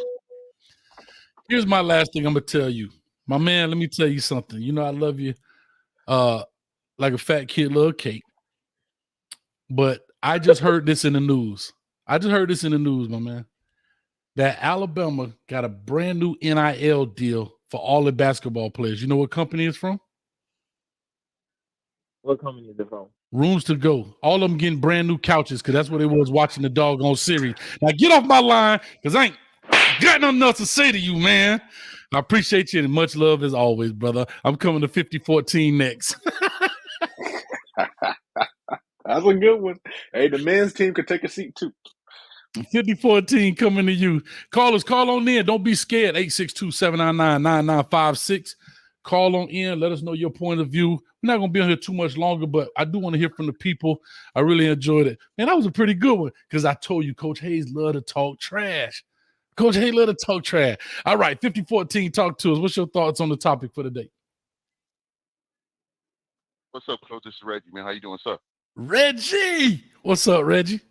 Here's my last thing I'm gonna tell you, my man. Let me tell you something. I love you. like a fat kid love cake. But I just heard this in the news. My man. That Alabama got a brand new NIL deal for all the basketball players. You know what company it's from? What company is it from? Rooms to Go. All of them getting brand new couches because that's what they was watching the doggone series. Now get off my line because I ain't got nothing else to say to you, man. I appreciate you and much love as always, brother. I'm coming to 50-14 next. That's a good one. Hey, the men's team could take a seat too. 50-14 coming to you. Callers, call on in. Don't be scared. 862-799-9956. Call on in. Let us know your point of view. We're not going to be on here too much longer, but I do want to hear from the people. I really enjoyed it. Man, that was a pretty good one because I told you Coach Hayes love to talk trash. Coach Hayes love to talk trash. All right, 50-14, talk to us. What's your thoughts on the topic for the day? What's up, Coach? This is Reggie, man. How you doing, sir? Reggie! What's up, Reggie?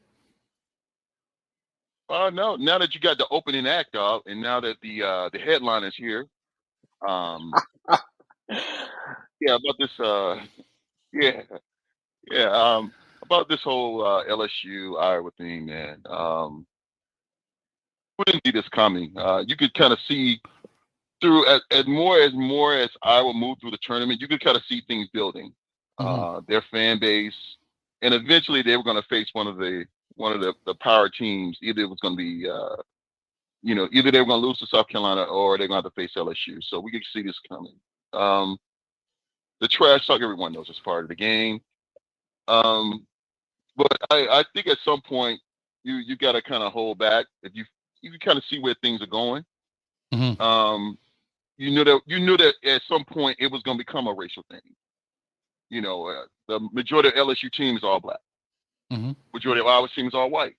No, now that you got the opening act out, and now that the headline is here, about this, about this whole LSU Iowa thing, man. We didn't see this coming. You could kind of see through as more as Iowa moved through the tournament, you could kind of see things building. Their fan base, and eventually they were going to face one of the power teams. Either it was going to be, either they were going to lose to South Carolina or they're going to have to face LSU. So we could see this coming. The trash talk, everyone knows, is part of the game. But I think at some point you got to kind of hold back. If you can kind of see where things are going. You knew that at some point it was going to become a racial thing. The majority of LSU team is all black. Majority of Iowa team is all white.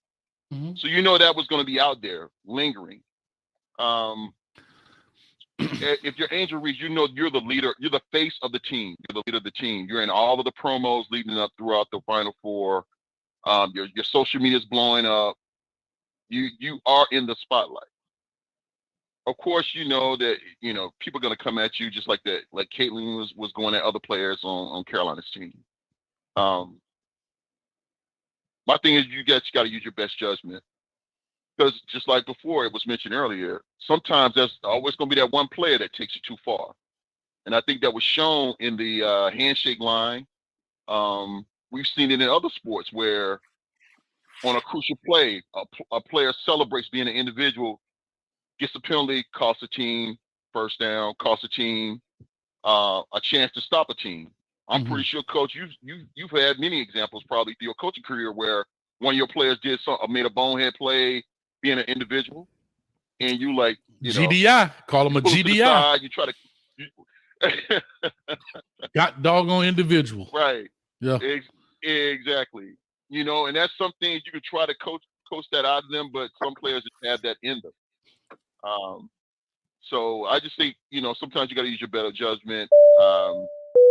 So that was going to be out there lingering. If you're Angel Reese, you're the leader. You're the face of the team. You're the leader of the team. You're in all of the promos leading up throughout the Final Four. Your social media is blowing up. You are in the spotlight. Of course, that people are going to come at you just like that. Like Caitlin was going at other players on Carolina's team. My thing is, you got to use your best judgment, because just like before, it was mentioned earlier. Sometimes there's always going to be that one player that takes you too far, and I think that was shown in the handshake line. We've seen it in other sports where, on a crucial play, a player celebrates being an individual, gets a penalty, costs a team first down, costs a team a chance to stop a team. I'm pretty sure, Coach, you've had many examples probably through your coaching career where one of your players made a bonehead play, being an individual, and you GDI, call him a GDI. You try to got doggone individual, right? Yeah, exactly. And that's something you could try to coach that out of them, but some players just have that in them. So I just think, sometimes you got to use your better judgment.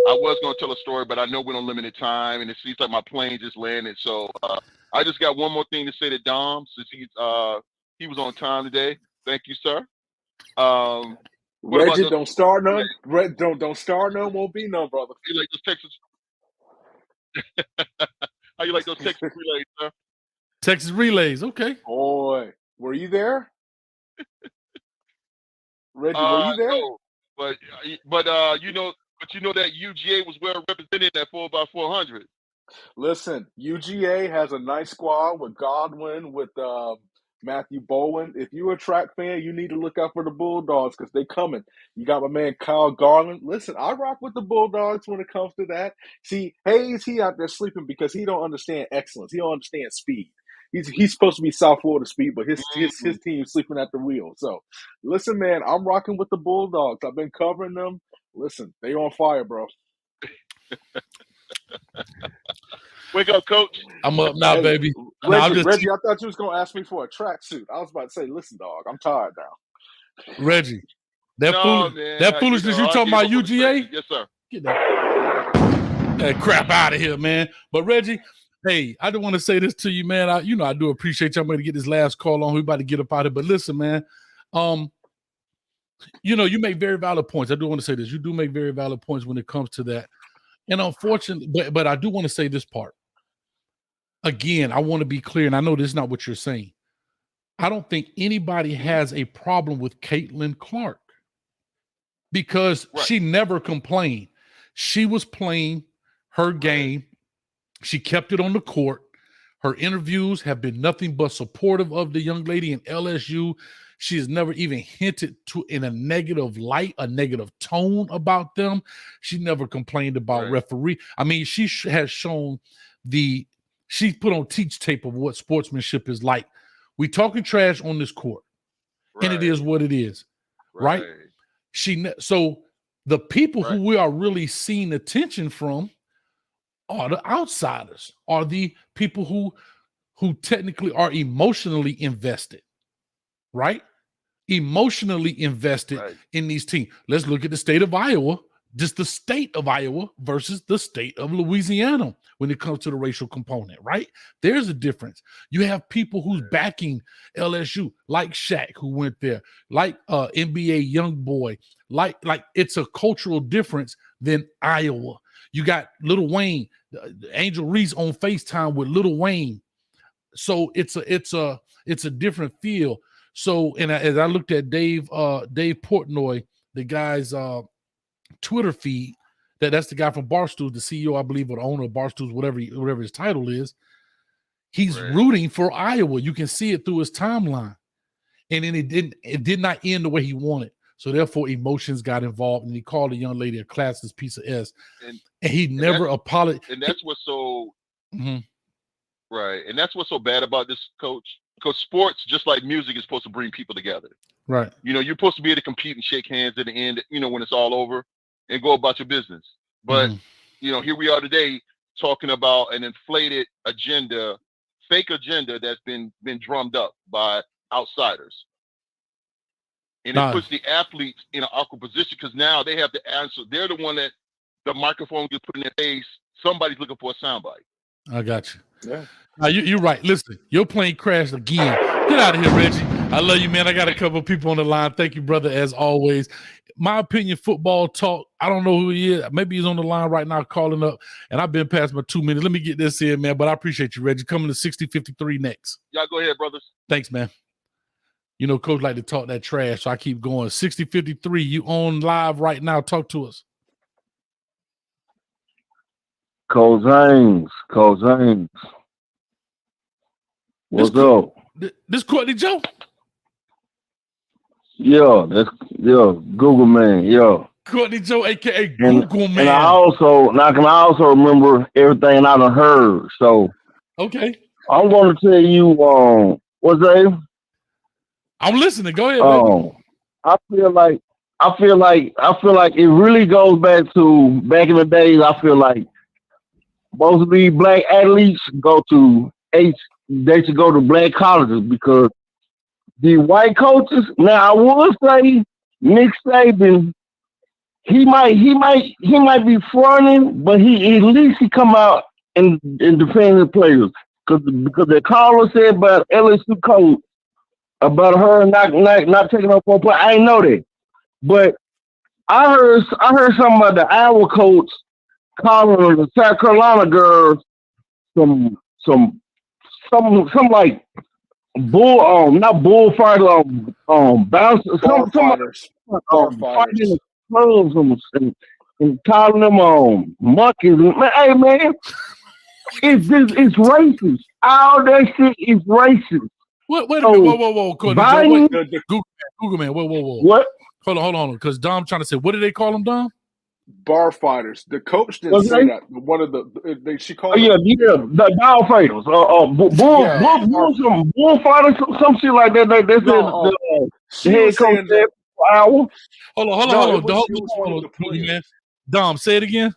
I was going to tell a story, but I know we're on limited time, and it seems like my plane just landed. So I just got one more thing to say to Dom, since he was on time today. Thank you, sir. Reggie, don't start none. Don't start none. Won't be none, brother. You like those Texas? How you like those Texas relays, sir? Texas relays, okay. Boy, were you there? Reggie, were you there? No, but that UGA was well represented at 4x400. Listen, UGA has a nice squad with Godwin, with Matthew Bowen. If you're a track fan, you need to look out for the Bulldogs because they coming. You got my man Kyle Garland. Listen, I rock with the Bulldogs when it comes to that. See, Hayes, he out there sleeping because he don't understand excellence. He don't understand speed. He's supposed to be South Florida speed, but his team's sleeping at the wheel. So, listen, man, I'm rocking with the Bulldogs. I've been covering them. Listen, they on fire, bro. Wake up, Coach. I'm up now, baby. Reggie, I thought you was going to ask me for a tracksuit. I was about to say, listen, dog, I'm tired now. Reggie, that foolishness you talking about UGA? Yes, sir. Get that crap out of here, man. But Reggie, hey, I don't want to say this to you, man. I do appreciate you. I'm going to get this last call on. We're about to get up out of here. But listen, man, you make very valid points. I do want to say this. You do make very valid points when it comes to that. And unfortunately, but I do want to say this part. Again, I want to be clear, and I know this is not what you're saying. I don't think anybody has a problem with Caitlin Clark because she never complained. She was playing her game. She kept it on the court. Her interviews have been nothing but supportive of the young lady in LSU. She has never even hinted to in a negative light, a negative tone about them. She never complained about referee. I mean, she has shown she put on teach tape of what sportsmanship is like. We talking trash on this court, and it is what it is, right? So the people who we are really seeing attention from are the outsiders, are the people who technically are emotionally invested, right? Emotionally invested in these teams. Let's look at the state of Iowa, just the state of Iowa versus the state of Louisiana when it comes to the racial component, right? There's a difference. You have people who's backing LSU, like Shaq, who went there, like NBA Youngboy, like it's a cultural difference than Iowa. You got Lil Wayne, Angel Reese on FaceTime with Lil Wayne. So it's a different feel. So, and as I looked at Dave Portnoy, the guy's Twitter feed, that's the guy from Barstools, the CEO, I believe, or the owner of Barstools, whatever his title is. He's rooting for Iowa. You can see it through his timeline, and then it did not end the way he wanted. So therefore, emotions got involved, and he called the young lady a classless piece of S. And he never apologized. And that's what's so right. And that's what's so bad about this, Coach. Because sports, just like music, is supposed to bring people together. Right. You know, you're supposed to be able to compete and shake hands at the end, you know, when it's all over and go about your business. But, you know, here we are today talking about an inflated agenda, fake agenda that's been drummed up by outsiders. And it puts the athletes in an awkward position because now they have to answer. They're the one that the microphone gets put in their face. Somebody's looking for a soundbite. I got you. Yeah. Now you're right. Listen, your plane crashed again. Get out of here, Reggie. I love you, man. I got a couple of people on the line. Thank you, brother, as always. My opinion, football talk. I don't know who he is. Maybe he's on the line right now calling up, and I've been past my 2 minutes. Let me get this in, man, but I appreciate you, Reggie. Coming to 6053 next. Y'all go ahead, brothers. Thanks, man. You know, Coach like to talk that trash, so I keep going. 6053, you on live right now. Talk to us. Coach Hayes. What's up? This Courtney Joe? Yeah, Google man, yeah. Courtney Joe, aka Google man. And I can also remember everything I done heard. So okay. I'm gonna tell you what's that? I'm listening. Go ahead, baby. I feel like it really goes back in the days. I feel like most of these black athletes they should go to black colleges because the white coaches. Now I will say Nick Saban, he might be fronting, but he at least he come out and defend the players because the caller said about LSU coach about her not taking up on play. I ain't know that, but I heard something about the Iowa coach calling the South Carolina girls some like not bullfight, bounce, some fighting in the clubs and calling them monkeys. Hey man, it's racist. All that shit is racist. Wait a minute. Whoa. Google man. Whoa. What? Hold on. Because Dom trying to say, what do they call them, Dom? Bar fighters. The coach didn't say that. One of she called. The dog fighters. Bullfighters, some shit like that. That's the head coach said for Iowa. Hold on, man. Dom, say it again.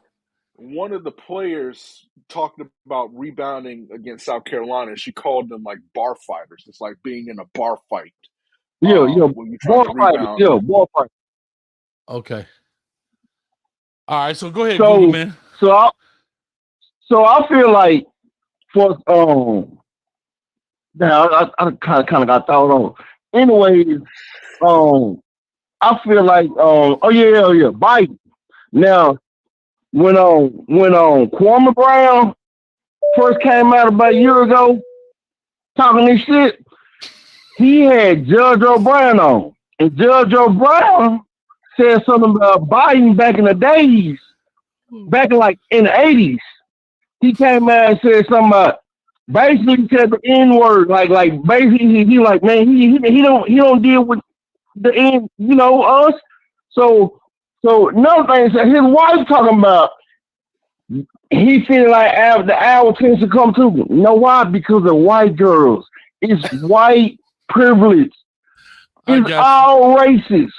One of the players talked about rebounding against South Carolina. She called them like bar fighters. It's like being in a bar fight. When you try to rebound. Bar fighters. Okay. All right, so go ahead, Google, man. So I feel like for now I kind of got thought on. Anyways, I feel like Biden. Now when Kwame Brown first came out about a year ago talking this shit, he had Judge O'Brien on. And Judge O'Brien said something about Biden back in the days, back in like in the 80s. He came out and said something about basically said the N-word. Like basically he like, man, he don't deal with the N, us. So another thing is that his wife talking about he feeling like the hour tends to come to him. You know why? Because of white girls. It's white privilege. It's all races.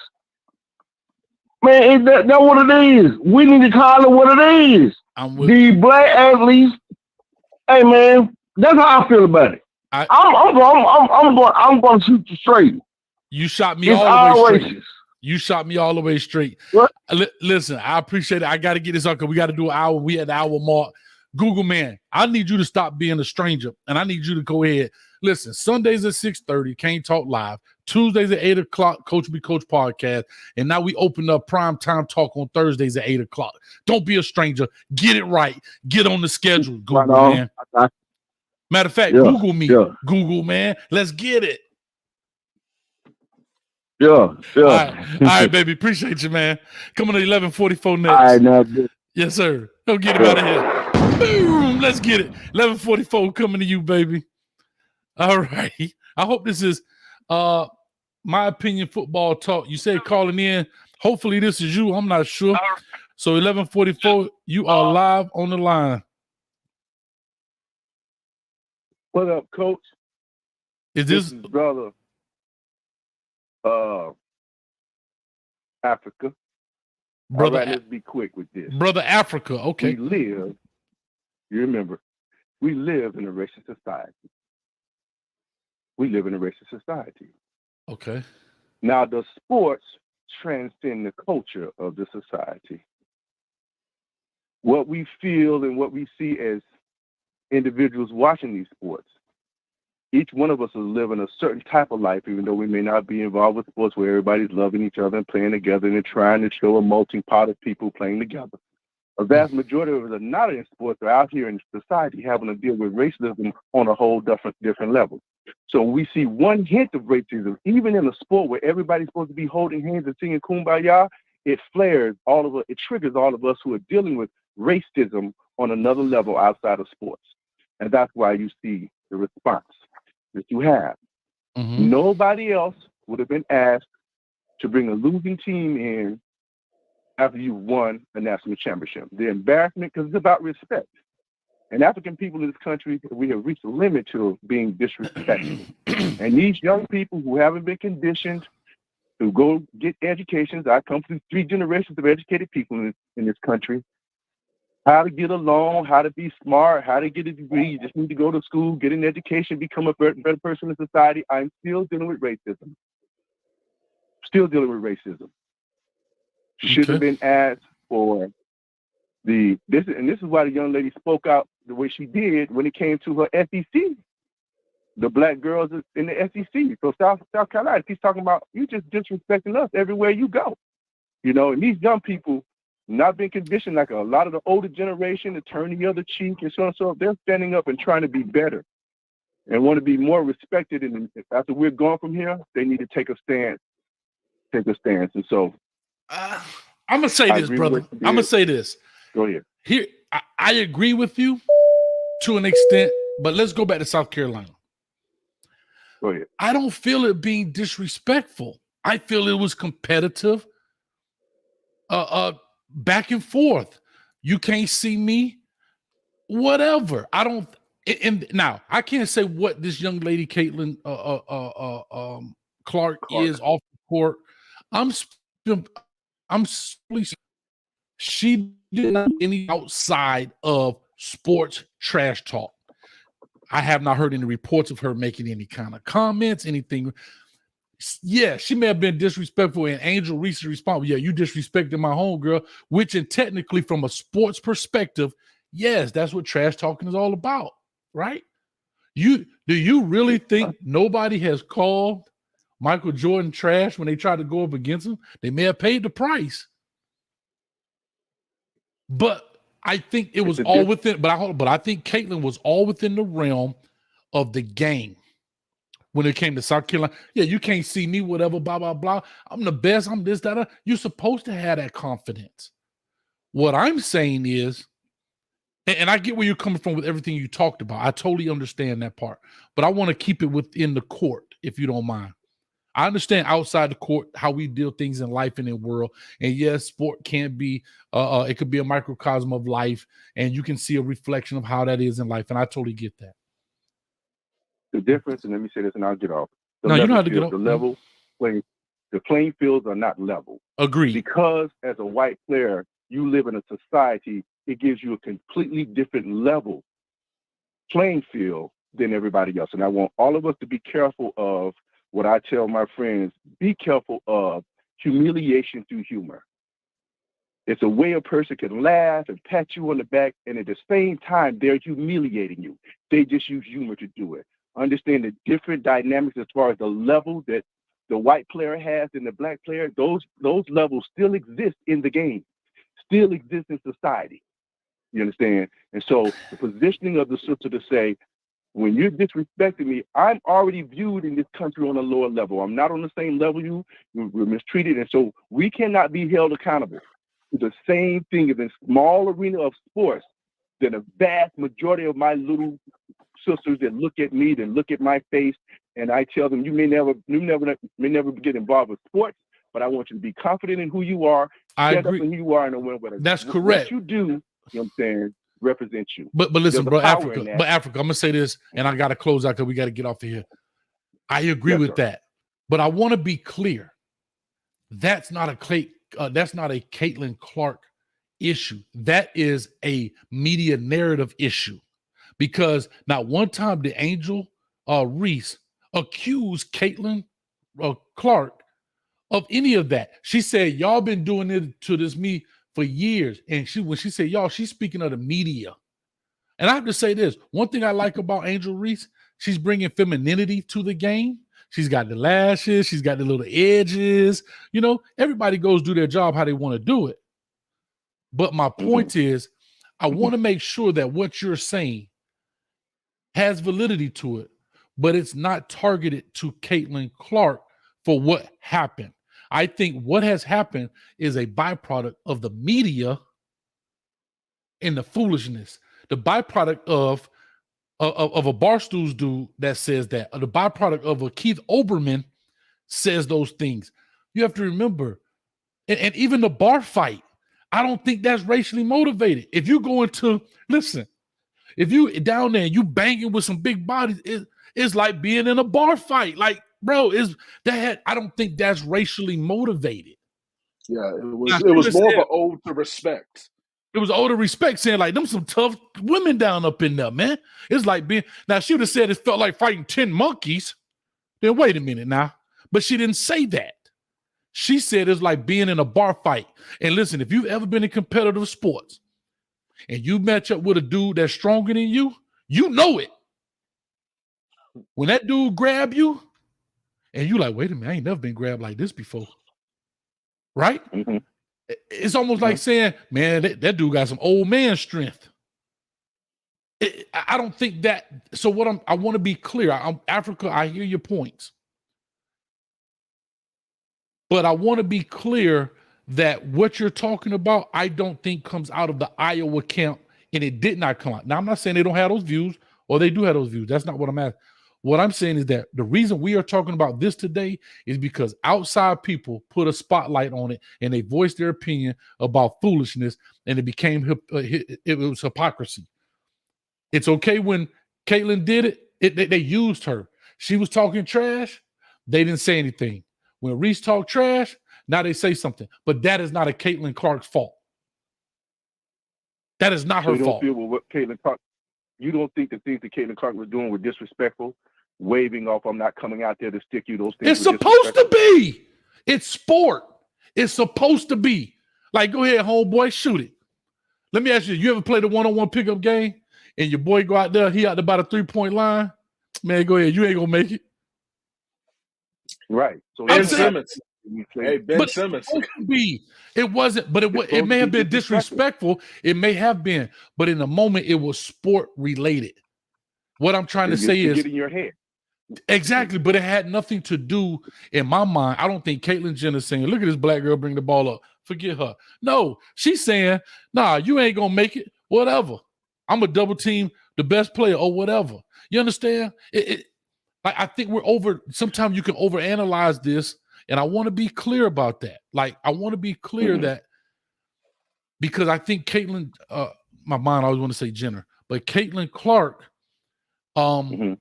Man, that's what it is. We need to call it what it is. The black athletes. Hey man, that's how I feel about it. I'm going to shoot you straight. You shot me all the way straight. Races. You shot me all the way straight. Listen, I appreciate it. I got to get this up because we got to do an hour. We at the hour mark. Google man, I need you to stop being a stranger, and I need you to go ahead. Listen, Sundays at 6:30, Can't Talk Live. Tuesdays at 8 o'clock, Coach Be Coach podcast. And now we open up prime time talk on Thursdays at 8 o'clock. Don't be a stranger. Get it right. Get on the schedule, Google man. Matter of fact, Google me. Yeah. Google man. Let's get it. Yeah. All right, baby. Appreciate you, man. Coming to 11:44 next. All right, now. Yes, sir. Go get him out of here. Boom. Let's get it. 11:44 coming to you, baby. All right. I hope this is my opinion football talk. You said calling in. Hopefully this is you. I'm not sure. So 11:44, you are live on the line. What up, Coach? This is brother Africa. Brother, all right, let's be quick with this. Brother Africa, okay. You remember, we live in a racist society. Okay. Now, the sports transcend the culture of the society. What we feel and what we see as individuals watching these sports, each one of us is living a certain type of life, even though we may not be involved with sports where everybody's loving each other and playing together and trying to show a melting pot of people playing together. A vast majority of us are not in sports, they're out here in society having to deal with racism on a whole different level. So we see one hint of racism, even in a sport where everybody's supposed to be holding hands and singing Kumbaya, it flares all of us, it triggers all of us who are dealing with racism on another level outside of sports. And that's why you see the response that you have. Mm-hmm. Nobody else would have been asked to bring a losing team in after you won a national championship. The embarrassment, because it's about respect. And African people in this country, we have reached a limit to being disrespectful. And these young people who haven't been conditioned to go get educations, I come from 3 generations of educated people in this country, how to get along, how to be smart, how to get a degree. You just need to go to school, get an education, become a better person in society. I'm still dealing with racism. Should have been asked for this is why the young lady spoke out the way she did when it came to her SEC. The black girls in the SEC. So South Carolina, she's talking about you just disrespecting us everywhere you go. And these young people not being conditioned like a lot of the older generation to turn the other cheek and so on and so on. They're standing up and trying to be better and want to be more respected. And after we're gone from here, they need to take a stance. And so I'm going to say this, brother. I'm going to say this. Go ahead. Here, I agree with you to an extent, but let's go back to South Carolina. Go ahead. I don't feel it being disrespectful. I feel it was competitive. Back and forth. You can't see me. Whatever. I don't. And now I can't say what this young lady Caitlin Clark is off the court. She did not any outside of sports trash talk. I have not heard any reports of her making any kind of comments, anything. Yeah, she may have been disrespectful, and Angel Reese responded, yeah, you disrespected my homegirl, which and technically from a sports perspective, yes, that's what trash talking is all about, right? Do you really think nobody has called Michael Jordan trash when they tried to go up against him? They may have paid the price. But I think it was all within. But I think Caitlin was all within the realm of the game when it came to South Carolina. Yeah, you can't see me, whatever, blah blah blah. I'm the best. I'm this, that. You're supposed to have that confidence. What I'm saying is, and I get where you're coming from with everything you talked about. I totally understand that part. But I want to keep it within the court, if you don't mind. I understand outside the court how we deal things in life and in the world. And yes, sport can be, it could be a microcosm of life, and you can see a reflection of how that is in life. And I totally get that. The difference, and let me say this, and I'll get off. No, you don't have to get off. The playing fields are not level. Agreed. Because as a white player, you live in a society, it gives you a completely different level playing field than everybody else. And I want all of us to be careful of what I tell my friends, be careful of humiliation through humor. It's a way a person can laugh and pat you on the back, and at the same time, they're humiliating you. They just use humor to do it. Understand the different dynamics as far as the level that the white player has and the black player. Those levels still exist in the game, still exist in society. You understand? And so the positioning of the sister to say, when you're disrespecting me, I'm already viewed in this country on a lower level. I'm not on the same level we're mistreated. And so we cannot be held accountable to the same thing in a small arena of sports that a vast majority of my little sisters that look at me, that look at my face, and I tell them, you may never get involved with sports, but I want you to be confident in who you are. I agree. Up in who you are, and whatever. That's correct. What you do, you know what I'm saying, represents you. But listen, bro, Africa, I'm gonna say this, and I gotta close out because we gotta get off of here. I agree with that, but I want to be clear. That's not a Caitlin Clark issue. That is a media narrative issue, because not one time did Angel Reese accuse Caitlin Clark of any of that. She said, y'all been doing it to me for years. And when she said y'all, she's speaking of the media. And I have to say this, one thing I like about Angel Reese, she's bringing femininity to the game. She's got the lashes. She's got the little edges. You know, everybody goes do their job how they want to do it. But my point is, I want to make sure that what you're saying has validity to it, but it's not targeted to Caitlin Clark for what happened. I think what has happened is a byproduct of the media and the foolishness, the byproduct of a Barstools dude that says that, or the byproduct of a Keith Olbermann says those things. You have to remember, and even the bar fight, I don't think that's racially motivated. If you go into, listen, if you down there and you banging with some big bodies, it's like being in a bar fight. Like, bro, I don't think that's racially motivated. Yeah, it was more of an ode to respect. It was ode to respect, saying like, them some tough women down up in there, man. It's like being, now she would have said it felt like fighting 10 monkeys. Then wait a minute now. But she didn't say that. She said it's like being in a bar fight. And listen, if you've ever been in competitive sports and you match up with a dude that's stronger than you, you know it. When that dude grab you and you like, wait a minute, I ain't never been grabbed like this before. Right? Mm-hmm. It's almost like saying, man, that dude got some old man strength. I don't think that. So I want to be clear. Africa, I hear your points. But I want to be clear that what you're talking about, I don't think comes out of the Iowa camp, and it did not come out. Now, I'm not saying they don't have those views or they do have those views. That's not what I'm asking. What I'm saying is that the reason we are talking about this today is because outside people put a spotlight on it and they voiced their opinion about foolishness, and it became, it was hypocrisy. It's okay when Caitlin did it. They used her. She was talking trash. They didn't say anything. When Reese talked trash, now they say something. But that is not a Caitlin Clark's fault. That is not her fault. You don't think the things that Caitlin Clark was doing were disrespectful? Waving off, I'm not coming out there to stick you. Those things. It's supposed to be. It's sport. It's supposed to be. Like, go ahead, homeboy, shoot it. Let me ask you ever played a one-on-one pickup game and your boy go out there, he out there by the 3-point line? Man, go ahead. You ain't going to make it. Right. So Ben Simmons. Hey, Ben But it's Simmons. supposed to be. It wasn't, but it It's it may have supposed to be been disrespectful. It may have been, but in the moment, it was sport related. What I'm trying to say is get in your head. exactly, but it had nothing to do in my mind. I don't think Caitlyn Jenner saying, "Look at this black girl bring the ball up." Forget her. No, she's saying, "Nah, you ain't gonna make it. Whatever. I'm a double team the best player or whatever." You understand? Like I think we're over. Sometimes you can overanalyze this, and I want to be clear about that. Like I want to be clear that because I think Caitlyn, my mind I always want to say Jenner, but Caitlyn Clark, Caitlyn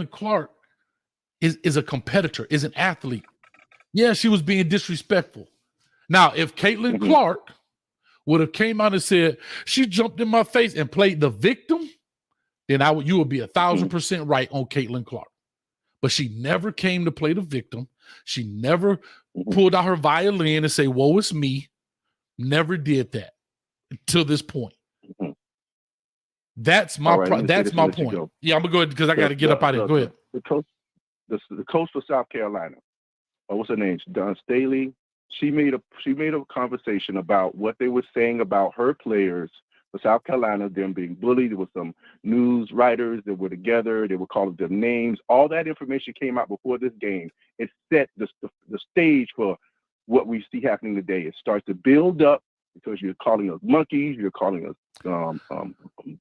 Clark is a competitor, is an athlete. Yeah, she was being disrespectful. Now, if Caitlyn Clark would have came out and said she jumped in my face and played the victim, then you would be 1,000% right on Caitlyn Clark. But she never came to play the victim. She never pulled out her violin and say, "Woe is me." Never did that until this point. That's my that's my point. Yeah, I'm gonna go ahead because I got to get up out of here. Go ahead. The coach for South Carolina, what's her name? Dawn Staley. She made a conversation about what they were saying about her players for South Carolina, them being bullied. There were some news writers that were together. They were calling them names. All that information came out before this game. It set the stage for what we see happening today. It starts to build up because you're calling us monkeys, you're calling us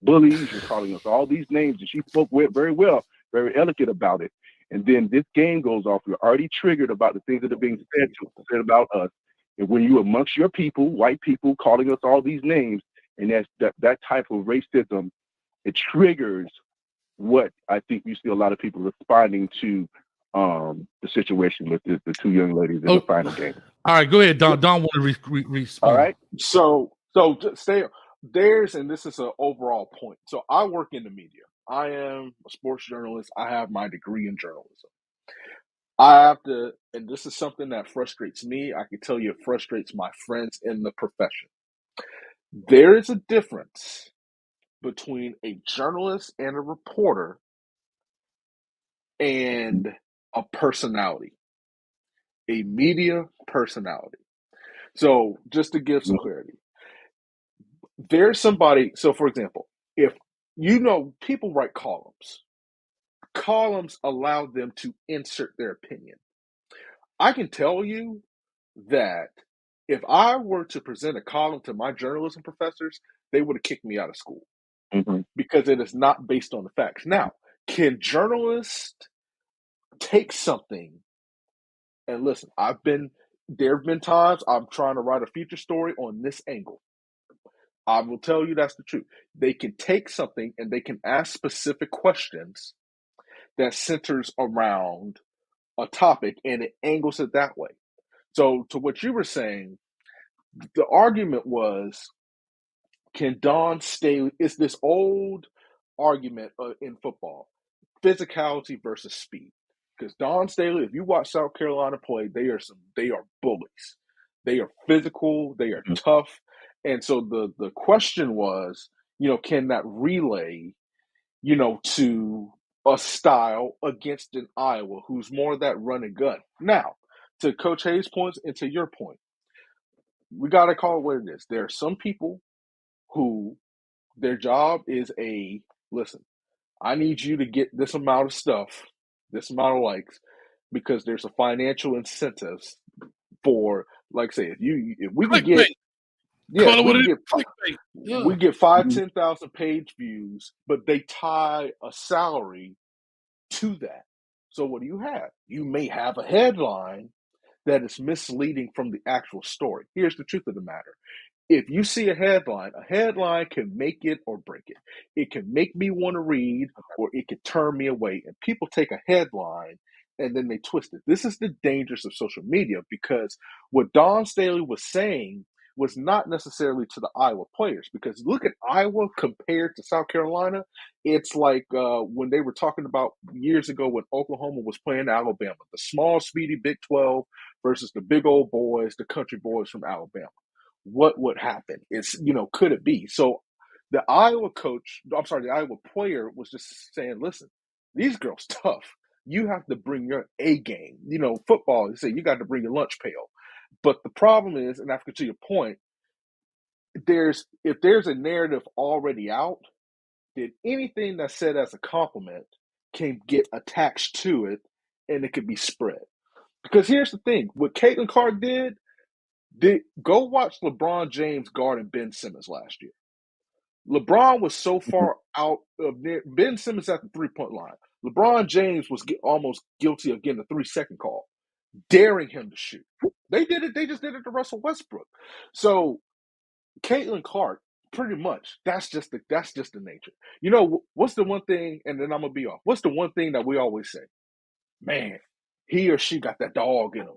bullies, you're calling us all these names. And she spoke very well, very elegant about it. And then this game goes off. We're already triggered about the things that are being said about us. And when you amongst your people, white people, calling us all these names, and that type of racism, it triggers what I think you see a lot of people responding to the situation with the two young ladies in the final game. All right, go ahead, Don. Don want to respond. All right. So just stay. And this is an overall point. So I work in the media. I am a sports journalist. I have my degree in journalism. I have to, and this is something that frustrates me. I can tell you it frustrates my friends in the profession. There is a difference between a journalist and a reporter and a personality, a media personality. So just to give some clarity, there's somebody, so for example, if people write columns allow them to insert their opinion. I can tell you that if I were to present a column to my journalism professors, they would have kicked me out of school because it is not based on the facts. Now, can journalists take something and listen? There have been times I'm trying to write a feature story on this angle. I will tell you that's the truth. They can take something and they can ask specific questions that centers around a topic and it angles it that way. So to what you were saying, the argument was, can Dawn Staley, it's this old argument in football, physicality versus speed. Because Dawn Staley, if you watch South Carolina play, they are bullies. They are physical, they are tough. And so the question was, can that relay, to a style against an Iowa who's more that run and gun. Now, to Coach Hayes' points and to your point, we got to call it what it is. There are some people who their job is listen, I need you to get this amount of stuff, this amount of likes, because there's a financial incentives for, like say, if we can get, we get 5,000-10,000 page views, but they tie a salary to that. So what do you have? You may have a headline that is misleading from the actual story. Here's the truth of the matter. If you see a headline can make it or break it. It can make me want to read or it can turn me away. And people take a headline and then they twist it. This is the dangers of social media because what Dawn Staley was saying was not necessarily to the Iowa players, because look at Iowa compared to South Carolina. It's like when they were talking about years ago when Oklahoma was playing Alabama, the small, speedy Big 12 versus the big old boys, the country boys from Alabama. What would happen? Could it be? So the Iowa player was just saying, listen, these girls tough. you have to bring your A game. You know, football, you say you got to bring your lunch pail. But the problem is, and after to your point, if there's a narrative already out, then anything that's said as a compliment can get attached to it and it could be spread. Because here's the thing, what Caitlin Clark did go watch LeBron James guarding Ben Simmons last year. LeBron was so far out of Ben Simmons at the 3-point line. LeBron James was almost guilty of getting a 3-second call, daring him to shoot. They did it. They just did it to Russell Westbrook. So Caitlin Clark, pretty much, that's just the nature. You know, what's the one thing, and then I'm going to be off. What's the one thing that we always say? Man, he or she got that dog in them.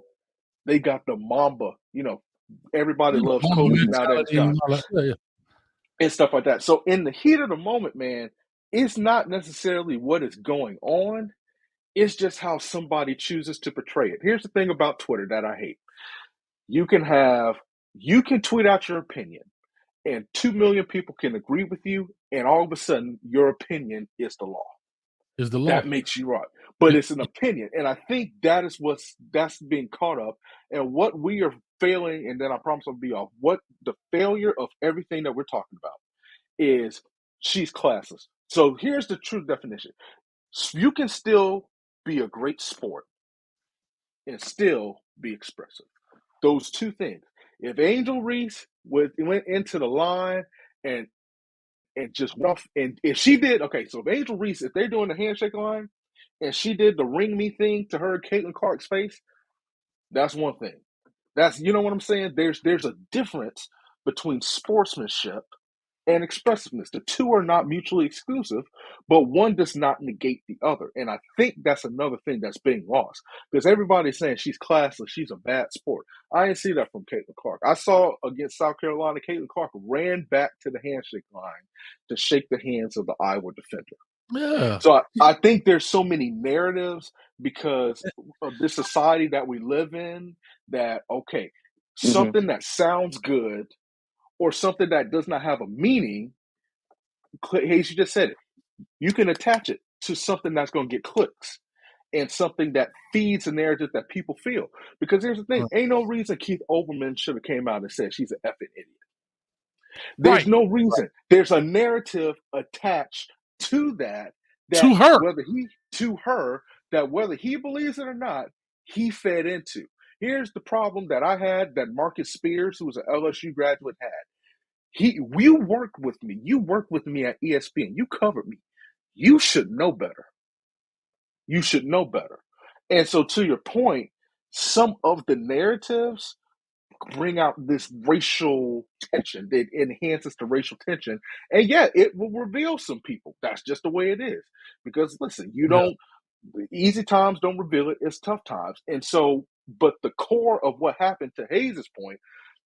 They got the Mamba. You know, everybody loves Kobe nowadays. And stuff like that. So in the heat of the moment, man, it's not necessarily what is going on. It's just how somebody chooses to portray it. Here's the thing about Twitter that I hate. You can tweet out your opinion, and 2 million people can agree with you, and all of a sudden your opinion is the law. Is the law. That makes you right. But it's an opinion. And I think that is that's being caught up. And what we are failing, and then I promise I'll be off, what the failure of everything that we're talking about is she's classless. So here's the true definition. You can still be a great sport and still be expressive. Those two things. If Angel Reese went into the line and just rough, and if she did, okay, so if Angel Reese, if they're doing the handshake line and she did the ring me thing to her Caitlin Clark's face, that's one thing. That's, you know what I'm saying? There's a difference between sportsmanship and expressiveness. The two are not mutually exclusive, but one does not negate the other. And I think that's another thing that's being lost, because everybody's saying she's classless, she's a bad sport. I didn't see that from Caitlin Clark. I saw against South Carolina, Caitlin Clark ran back to the handshake line to shake the hands of the Iowa defender. Yeah. So I think there's so many narratives because of this society that we live in that, okay, something that sounds good or something that does not have a meaning, Hayes, you just said it, you can attach it to something that's going to get clicks and something that feeds a narrative that people feel. Because here's the thing, ain't no reason Keith Olbermann should have came out and said she's an effing idiot. There's no reason. Right. There's a narrative attached to that to her. Whether he believes it or not, he fed into. Here's the problem that I had that Marcus Spears, who was an LSU graduate, had. You worked with me. You worked with me at ESPN. You covered me. You should know better. You should know better. And so to your point, some of the narratives bring out this racial tension. It enhances the racial tension. And yeah, it will reveal some people. That's just the way it is. Because listen, easy times don't reveal it. It's tough times. And so, but the core of what happened, to Hayes' point,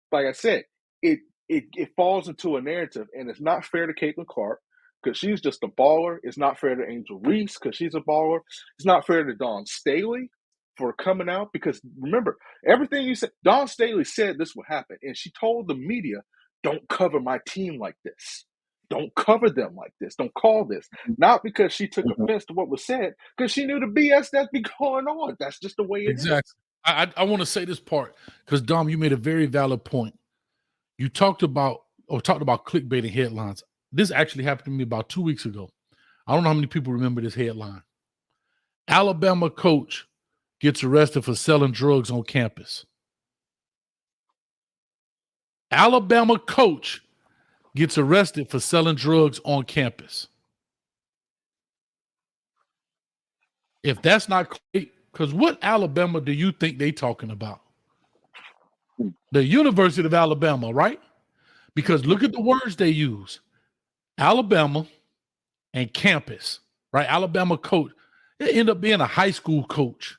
like I said, it falls into a narrative, and it's not fair to Caitlin Clark because she's just a baller. It's not fair to Angel Reese because she's a baller. It's not fair to Dawn Staley for coming out, because remember, everything you said, Dawn Staley said this would happen, and she told the media, don't cover my team like this. Don't cover them like this. Don't call this. Not because she took offense to what was said, because she knew the BS that's been going on. That's just the way it is. I want to say this part because, Dom, you made a very valid point. You talked about clickbaiting headlines. This actually happened to me about 2 weeks ago. I don't know how many people remember this headline. Alabama coach gets arrested for selling drugs on campus. Alabama coach gets arrested for selling drugs on campus. If that's not great, because what Alabama do you think they talking about? The University of Alabama, right? Because look at the words they use. Alabama and campus, right? Alabama coach. It ended up being a high school coach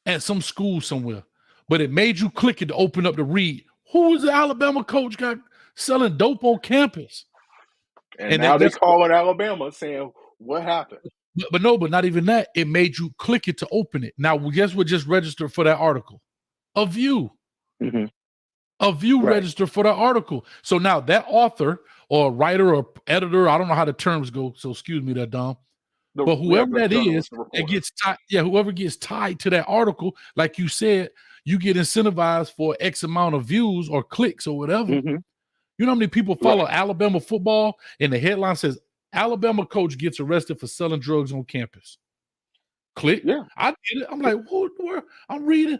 at some school somewhere. But it made you click it to open up to read. Who was the Alabama coach got selling dope on campus? And now they're calling Alabama saying, what happened? But not even that. It made you click it to open it. Now, guess what just registered for that article? A View. Mm-hmm. A View registered for that article. So now that author or writer or editor, I don't know how the terms go, so excuse me there, Dom. But whoever that is, the reporter. it gets tied. Yeah, whoever gets tied to that article, like you said, you get incentivized for X amount of views or clicks or whatever. Mm-hmm. You know how many people follow Alabama football, and the headline says Alabama coach gets arrested for selling drugs on campus. Click. Yeah. I did it. I'm like, what? I'm reading.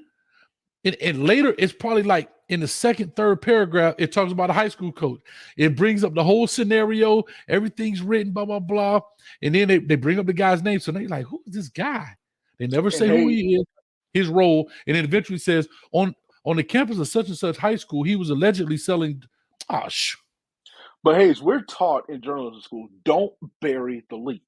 And later, it's probably like in the second, third paragraph, it talks about a high school coach. It brings up the whole scenario. Everything's written, blah, blah, blah. And then they bring up the guy's name. So they're like, who is this guy? They never say who he is, his role. And then eventually says, on the campus of such and such high school, he was allegedly selling. But Hayes, we're taught in journalism school, don't bury the lead.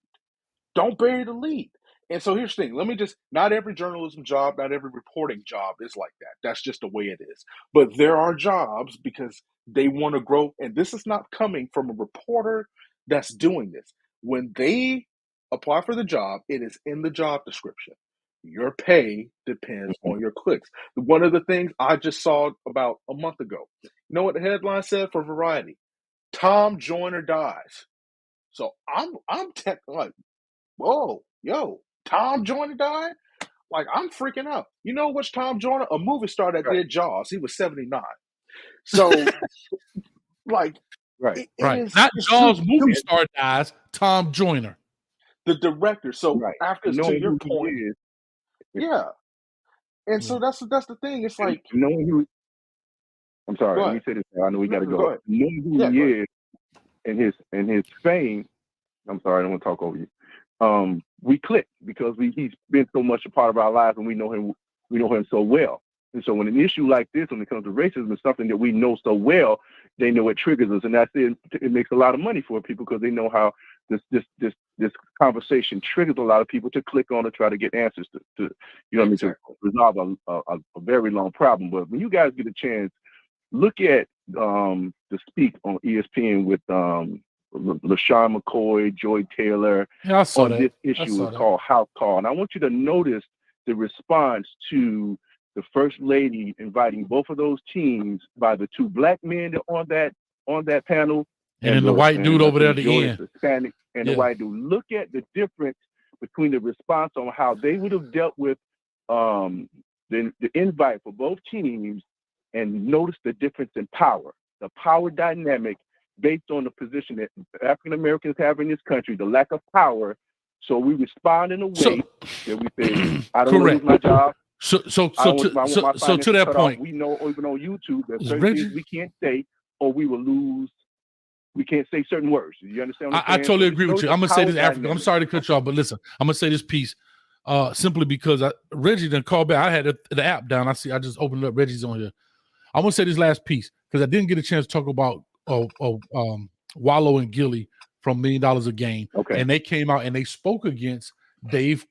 Don't bury the lead. And so here's the thing. Not every journalism job, not every reporting job is like that. That's just the way it is. But there are jobs because they want to grow. And this is not coming from a reporter that's doing this. When they apply for the job, it is in the job description. Your pay depends on your clicks. One of the things I just saw about a month ago, you know what the headline said for Variety? Tom Joyner dies. So I'm like, whoa, yo, Tom Joyner died? Like, I'm freaking out. You know what's Tom Joyner? A movie star that did Jaws. He was 79. So, like, it is, not Jaws movie star dies, Tom Joyner. The director. So after, to your point, yeah. And so that's the thing. It's like, I'm sorry, let me say this. I know we got to go. Knowing who he is and his fame. I'm sorry, I don't want to talk over you. We click because he's been so much a part of our lives, and we know him so well. And so when an issue like this, when it comes to racism, is something that we know so well, they know it triggers us, and that's it. It makes a lot of money for people because they know how this conversation triggers a lot of people to click on to try to get answers to to resolve a very long problem. But when you guys get a chance, look at the Speak on ESPN with LaShawn McCoy, Joy Taylor on this issue. It's called House Call. And I want you to notice the response to the First Lady inviting both of those teams by the two black men on that panel. And then the white dude over there at the end. Hispanic and the white dude. Look at the difference between the response on how they would have dealt with the invite for both teams, and notice the difference in power, the power dynamic based on the position that African Americans have in this country, the lack of power. So we respond in a way that we say, I don't lose my job. So to that point, we know even on YouTube that certain things we can't say, or we will lose. We can't say certain words. You understand what I'm saying? I totally agree with you. I'm gonna say this, African. I'm sorry to cut you off, but listen, I'm gonna say this piece simply because Reggie didn't call back. I had the app down. I just opened it up. Reggie's on here. I'm gonna say this last piece because I didn't get a chance to talk about Wallow and Gilly from $1 Million a Game. Okay. And they came out and they spoke against Dave.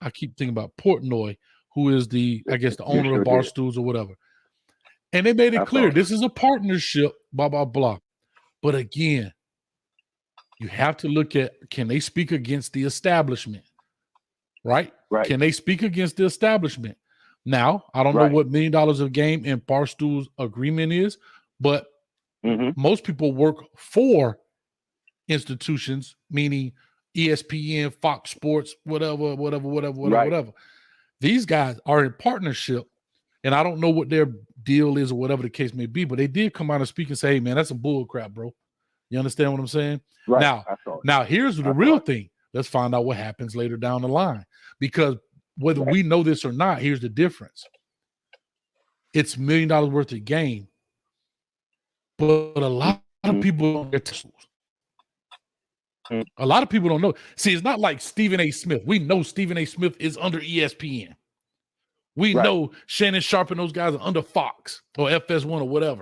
I keep thinking about Portnoy, who is the owner of Barstools or whatever. And they made it clear this is a partnership, blah, blah, blah. But again, you have to look at, can they speak against the establishment? Right? Can they speak against the establishment? Now, I don't know what $1 Million a Game and Barstool's agreement is, but most people work for institutions, meaning ESPN, Fox Sports, whatever. These guys are in partnership, and I don't know what their deal is or whatever the case may be, but they did come out and speak and say, hey, man, that's some bull crap, bro. You understand what I'm saying? Now here's the real thing. Let's find out what happens later down the line. Because whether we know this or not, here's the difference. It's $1 million worth of game, but a lot of people don't get tools. A lot of people don't know. See, it's not like Stephen A. Smith. We know Stephen A. Smith is under ESPN. We know Shannon Sharp and those guys are under Fox or FS1 or whatever.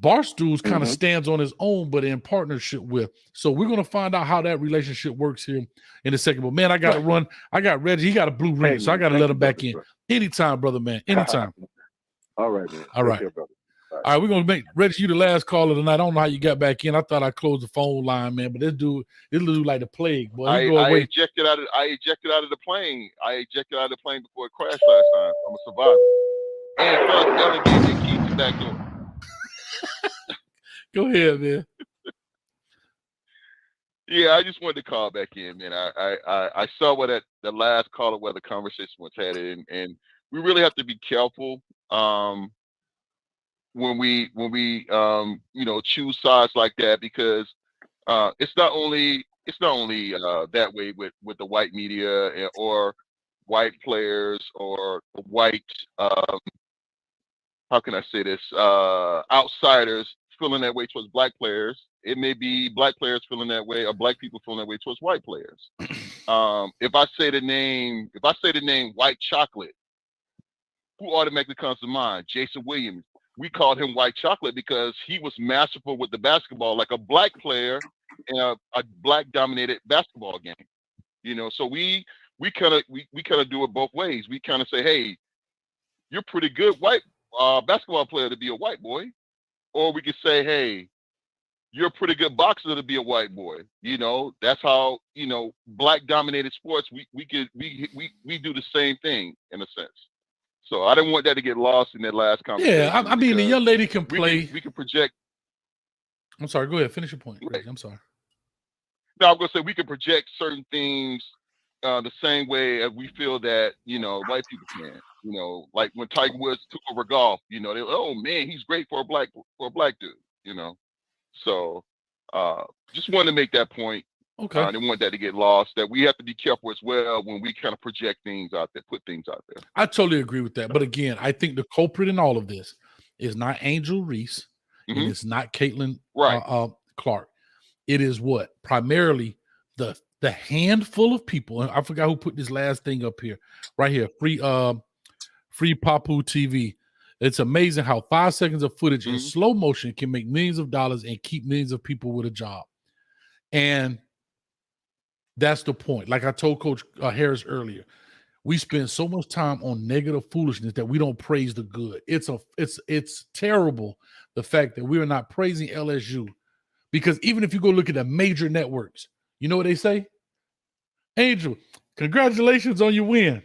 Barstools kind of stands on his own, but in partnership with. So we're going to find out how that relationship works here in a second. But, man, I got to run. I got Reggie. He got a blue ring, so I got to let him back in. Anytime, brother, man. Anytime. All right, man. All right. Care, brother. All right, we're going to make Reggie, you the last caller tonight. I don't know how you got back in. I thought I closed the phone line, man, but this dude like the plague. Boy, I ejected out of the plane. I ejected out of the plane before it crashed last time. I'm a survivor. And plus, Ellen gave me keys back door. Go ahead, man. Yeah, I just wanted to call back in, man. I saw what the last caller where the conversation was headed, and we really have to be careful when we choose sides like that, because it's not only that way with the white media or white players or white how can I say this, outsiders feeling that way towards black players. It may be black players feeling that way, or black people feeling that way towards white players. If I say the name White Chocolate, who automatically comes to mind? Jason Williams. We called him White Chocolate because he was masterful with the basketball, like a black player in a black dominated basketball game. So we kind of do it both ways. We kind of say, hey, you're pretty good white basketball player to be a white boy, or we could say, hey, you're a pretty good boxer to be a white boy. That's how black dominated sports. We do the same thing in a sense. So I didn't want that to get lost in that last conversation. Yeah, I mean, the young lady can play. We can project. I'm sorry. Go ahead. Finish your point. Right. I'm sorry. No, I'm gonna say we can project certain things the same way as we feel that white people can. Like when Tiger Woods took over golf. They oh man, he's great for a black dude. So just wanted to make that point. Okay. I didn't want that to get lost, that we have to be careful as well when we kind of project things out there, put things out there. I totally agree with that. But again, I think the culprit in all of this is not Angel Reese, and it's not Caitlin Clark. It is what? Primarily the handful of people, and I forgot who put this last thing up here, right here, free Papu TV. It's amazing how 5 seconds of footage in slow motion can make millions of dollars and keep millions of people with a job. And that's the point. Like I told Coach Harris earlier, we spend so much time on negative foolishness that we don't praise the good. It's terrible, the fact that we are not praising LSU, because even if you go look at the major networks, you know what they say? Angel, congratulations on your win.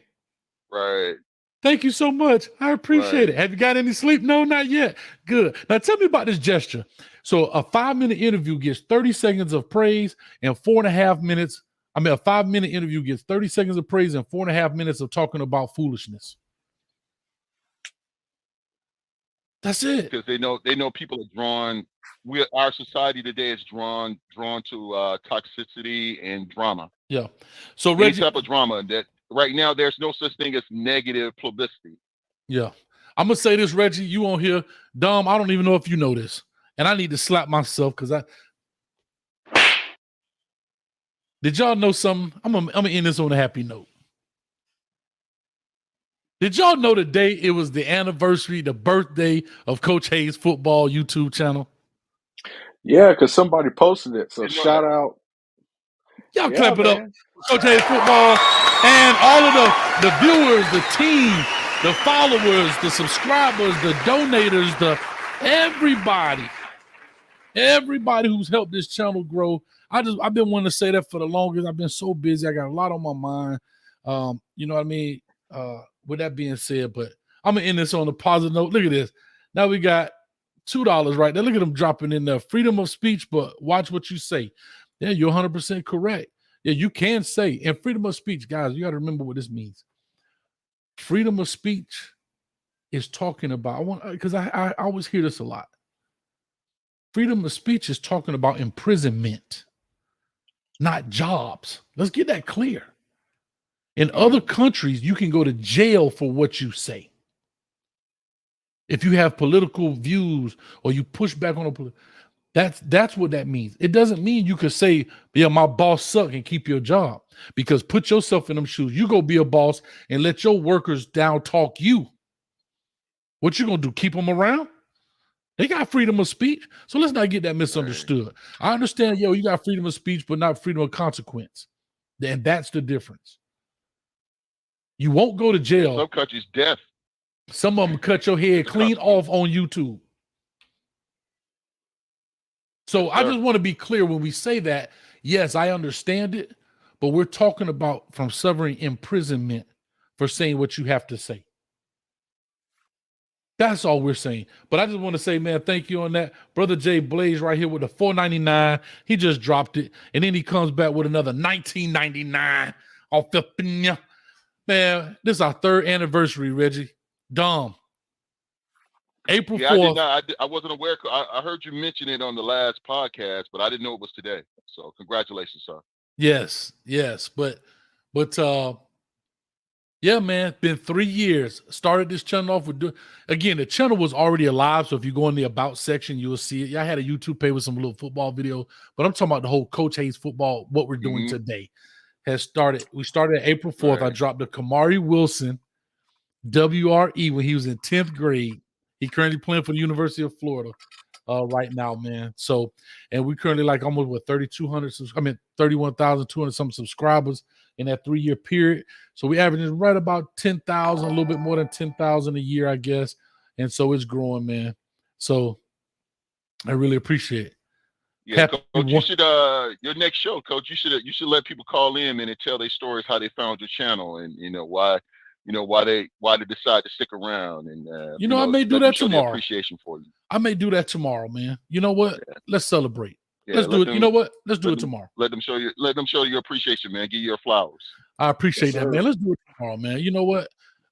Right. Thank you so much. I appreciate it. Have you got any sleep? No, not yet. Good. Now tell me about this gesture. So a 5-minute interview gets 30 seconds of praise and 4.5 minutes. A 5-minute interview gets 30 seconds of praise and 4.5 minutes of talking about foolishness. That's it. Because they know people are drawn. Our society today is drawn to toxicity and drama. Yeah. So Reggie, Reggie, any type of drama that right now there's no such thing as negative publicity. Yeah. I'm gonna say this, Reggie. You on here, Dom? I don't even know if you know this, and I need to slap myself because did y'all know something? I'm gonna end this on a happy note. Did y'all know today it was the anniversary, the birthday of Coach Hayes Football YouTube channel? Yeah, because somebody posted it. So shout out. Y'all clap it up. Coach Hayes Football and all of the viewers, the team, the followers, the subscribers, the donators, everybody who's helped this channel grow. I've been wanting to say that for the longest. I've been so busy. I got a lot on my mind. You know what I mean? With that being said, but I'm gonna end this on a positive note. Look at this. Now we got $2 right there. Look at them dropping in there. Freedom of speech, but watch what you say. Yeah, you're 100% correct. Yeah, you can say. And freedom of speech, guys, you got to remember what this means. Freedom of speech is talking about, because I always hear this a lot. Freedom of speech is talking about imprisonment, not jobs. Let's get that clear. In other countries, you can go to jail for what you say. If you have political views or you push back on that's what that means. It doesn't mean you could say, yeah, my boss suck and keep your job, because put yourself in them shoes. You go be a boss and let your workers down talk you. What you gonna do? Keep them around? They got freedom of speech. So let's not get that misunderstood. Right. I understand, you got freedom of speech, but not freedom of consequence. And that's the difference. You won't go to jail. Some countries, death. Some of them cut your head clean off on YouTube. So I just want to be clear when we say that, yes, I understand it, but we're talking about from suffering imprisonment for saying what you have to say. That's all we're saying. But I just want to say, man, thank you on that. Brother Jay Blaze right here with the $4.99. He just dropped it. And then he comes back with another $19.99 off the man. This is our 3rd anniversary, Reggie. Dumb. April 4th. Yeah, I did not. I wasn't aware. I heard you mention it on the last podcast, but I didn't know it was today. So congratulations, sir. Yes. But yeah, man, been 3 years. Started this channel off with again, the channel was already alive. So if you go in the about section, you will see it. Yeah, I had a YouTube page with some little football video, but I'm talking about the whole Coach Hayes football, what we're doing today has started. We started April 4th. I dropped the Kamari Wilson WRE when he was in 10th grade. He currently playing for the University of Florida right now, man. So, and we currently like almost what 31,200 some subscribers in that 3-year period. So we averaging right about 10,000, a little bit more than 10,000 a year, I guess. And so it's growing, man. So I really appreciate it. Yeah, Coach, you should your next show, Coach, you should let people call in and tell their stories, how they found your channel, and why they decide to stick around, and I may do that tomorrow. Appreciation for you. I may do that tomorrow, man. You know what? Yeah. Let's celebrate. Yeah, let's do it. You know what? Let's do it tomorrow. Let them show your appreciation, man. Give you your flowers. I appreciate that, man. Let's do it tomorrow, man. You know what?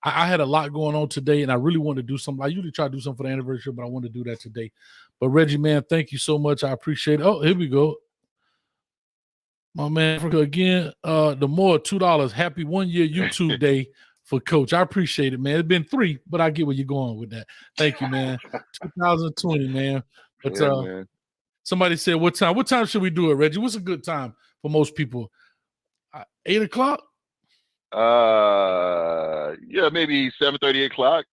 I had a lot going on today, and I really wanted to do something. I usually try to do something for the anniversary, but I want to do that today. But Reggie, man, thank you so much. I appreciate it. Oh, here we go. My man, Africa again. The more $2. Happy 1-year YouTube day for Coach. I appreciate it, man. It's been 3, but I get where you're going with that. Thank you, man. 2020, man. But man. Somebody said, what time? What time should we do it, Reggie? What's a good time for most people? 8 o'clock? Yeah, maybe 7:30, 8 o'clock.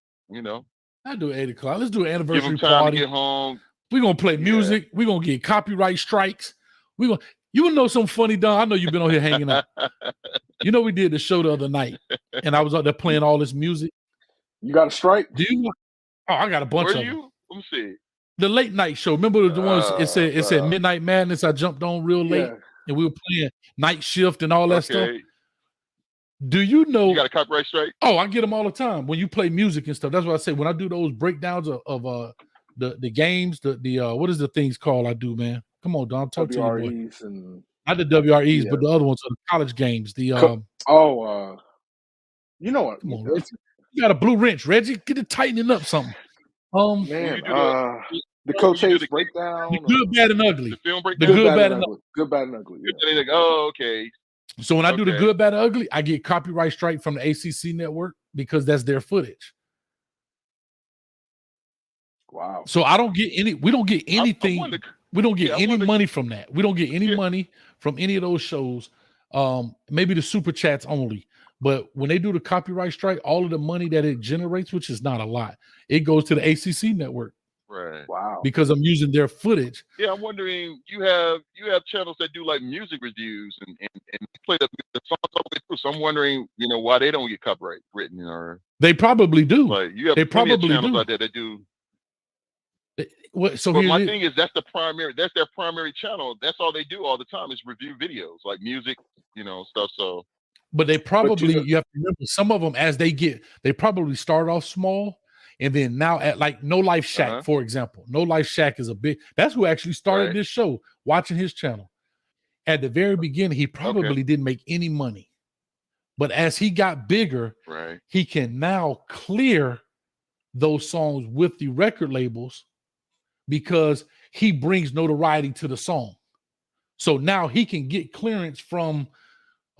I do 8 o'clock. Let's do an anniversary Give them time party. To get home. We're gonna play music. We're gonna get copyright strikes. You wanna know something funny, Don? I know you've been on here hanging out. We did the show the other night, and I was out there playing all this music. You got a strike? Do you? Oh, I got a bunch of them. Let me see. The late night show. Remember the ones it said Midnight Madness. I jumped on real late, and we were playing Night Shift and all that stuff. Do you know? You got a copyright strike? Oh, I get them all the time when you play music and stuff. That's what I say when I do those breakdowns of the games. The what is the things called? I do, man. Come on, Don. Talk to you, boy. And not the WREs, but the other ones are the college games. The you know what? Come on, Reggie. You got a blue wrench, Reggie. Get it tightening up something. Man, the Coach Hayes breakdown. The good, bad, and ugly. The film breakdown. The good, bad, and ugly. Good, bad, and ugly. Yeah. Like, oh, okay. So when I do the good, bad, and ugly, I get copyright strike from the ACC network because that's their footage. Wow. So I don't get any. We don't get anything. We don't get any money from that. We don't get any money from any of those shows. Maybe the super chats only. But when they do the copyright strike, all of the money that it generates, which is not a lot, it goes to the ACC network. Right. Wow. Because I'm using their footage. Yeah, I'm wondering. You have channels that do like music reviews and play the songs all the way through. So I'm wondering, why they don't get copyright written, or they probably do. Like you have channels out there that do. So but my thing is that's their primary channel. That's all they do all the time is review videos, like music, stuff. So, but they probably you have to remember some of them they probably start off small, and then now at like No Life Shack, for example. No Life Shack is that's who actually started this show. Watching his channel at the very beginning, he probably didn't make any money, but as he got bigger, he can now clear those songs with the record labels. Because he brings notoriety to the song. So now he can get clearance from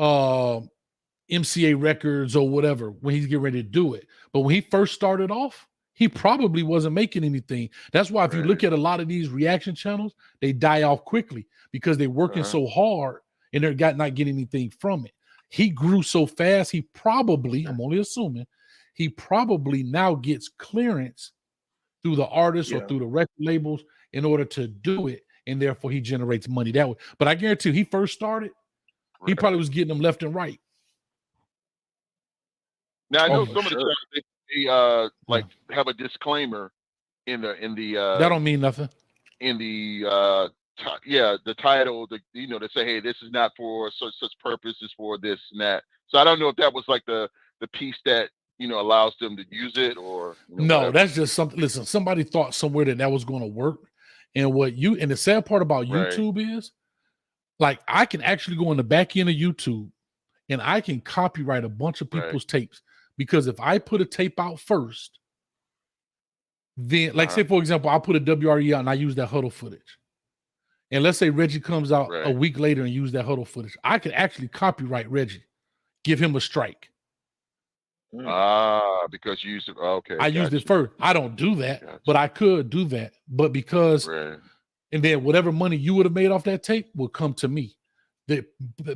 MCA Records or whatever when he's getting ready to do it. But when he first started off, he probably wasn't making anything. That's why if you look at a lot of these reaction channels, they die off quickly because they're working so hard and they're not getting anything from it. He grew so fast, he probably, I'm only assuming, he probably now gets clearance through the artists or through the record labels in order to do it, and therefore he generates money that way. But I guarantee you, he first started, he probably was getting them left and right. Now I know some of the channels they have a disclaimer in the that don't mean nothing. In the the title, to say, hey, this is not for such purpose, it's for this and that. So I don't know if that was like the piece that allows them to use it, or No, whatever? that's just something. Listen, somebody thought somewhere that was going to work, and the sad part about Right. YouTube is, like, I can actually go in the back end of YouTube and I can copyright a bunch of people's tapes, because if I put a tape out first, then, like, say for example, I put a WRE out and I use that huddle footage, and let's say Reggie comes out a week later and use that huddle footage, I could actually copyright Reggie, give him a strike. Because you used it. Okay, I used it first. I don't do that, but I could do that. But because, and then whatever money you would have made off that tape will come to me. The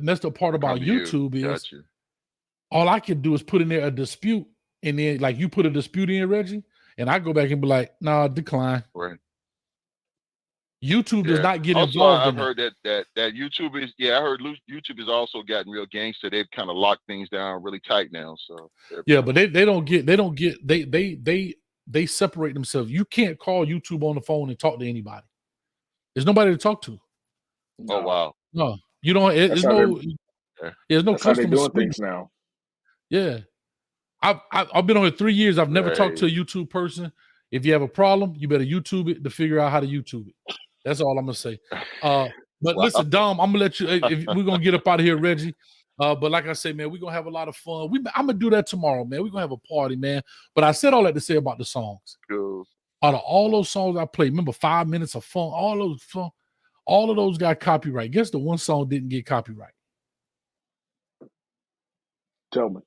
messed up part about YouTube is all I can do is put in there a dispute, and then, like, you put a dispute in, Reggie, and I go back and be like, nah, decline. Right. YouTube does not get also, involved. I've heard that YouTube is. Yeah, I heard YouTube has also gotten real gangster. They've kind of locked things down really tight now. So yeah, but they separate themselves. You can't call YouTube on the phone and talk to anybody. There's nobody to talk to. Oh wow. No, you don't. There's no customer doing things now. Yeah, I've been on here 3 years. I've never talked to a YouTube person. If you have a problem, you better YouTube it to figure out how to YouTube it. That's all I'm gonna say. But listen, Dom, I'm gonna let you. If we're gonna get up out of here, Reggie. But like I say, man, we're gonna have a lot of fun. I'm gonna do that tomorrow, man. We're gonna have a party, man. But I said all that to say about the songs. Cool. Out of all those songs I played, remember 5 minutes of fun, all of those got copyright. Guess the one song didn't get copyright. Tell me.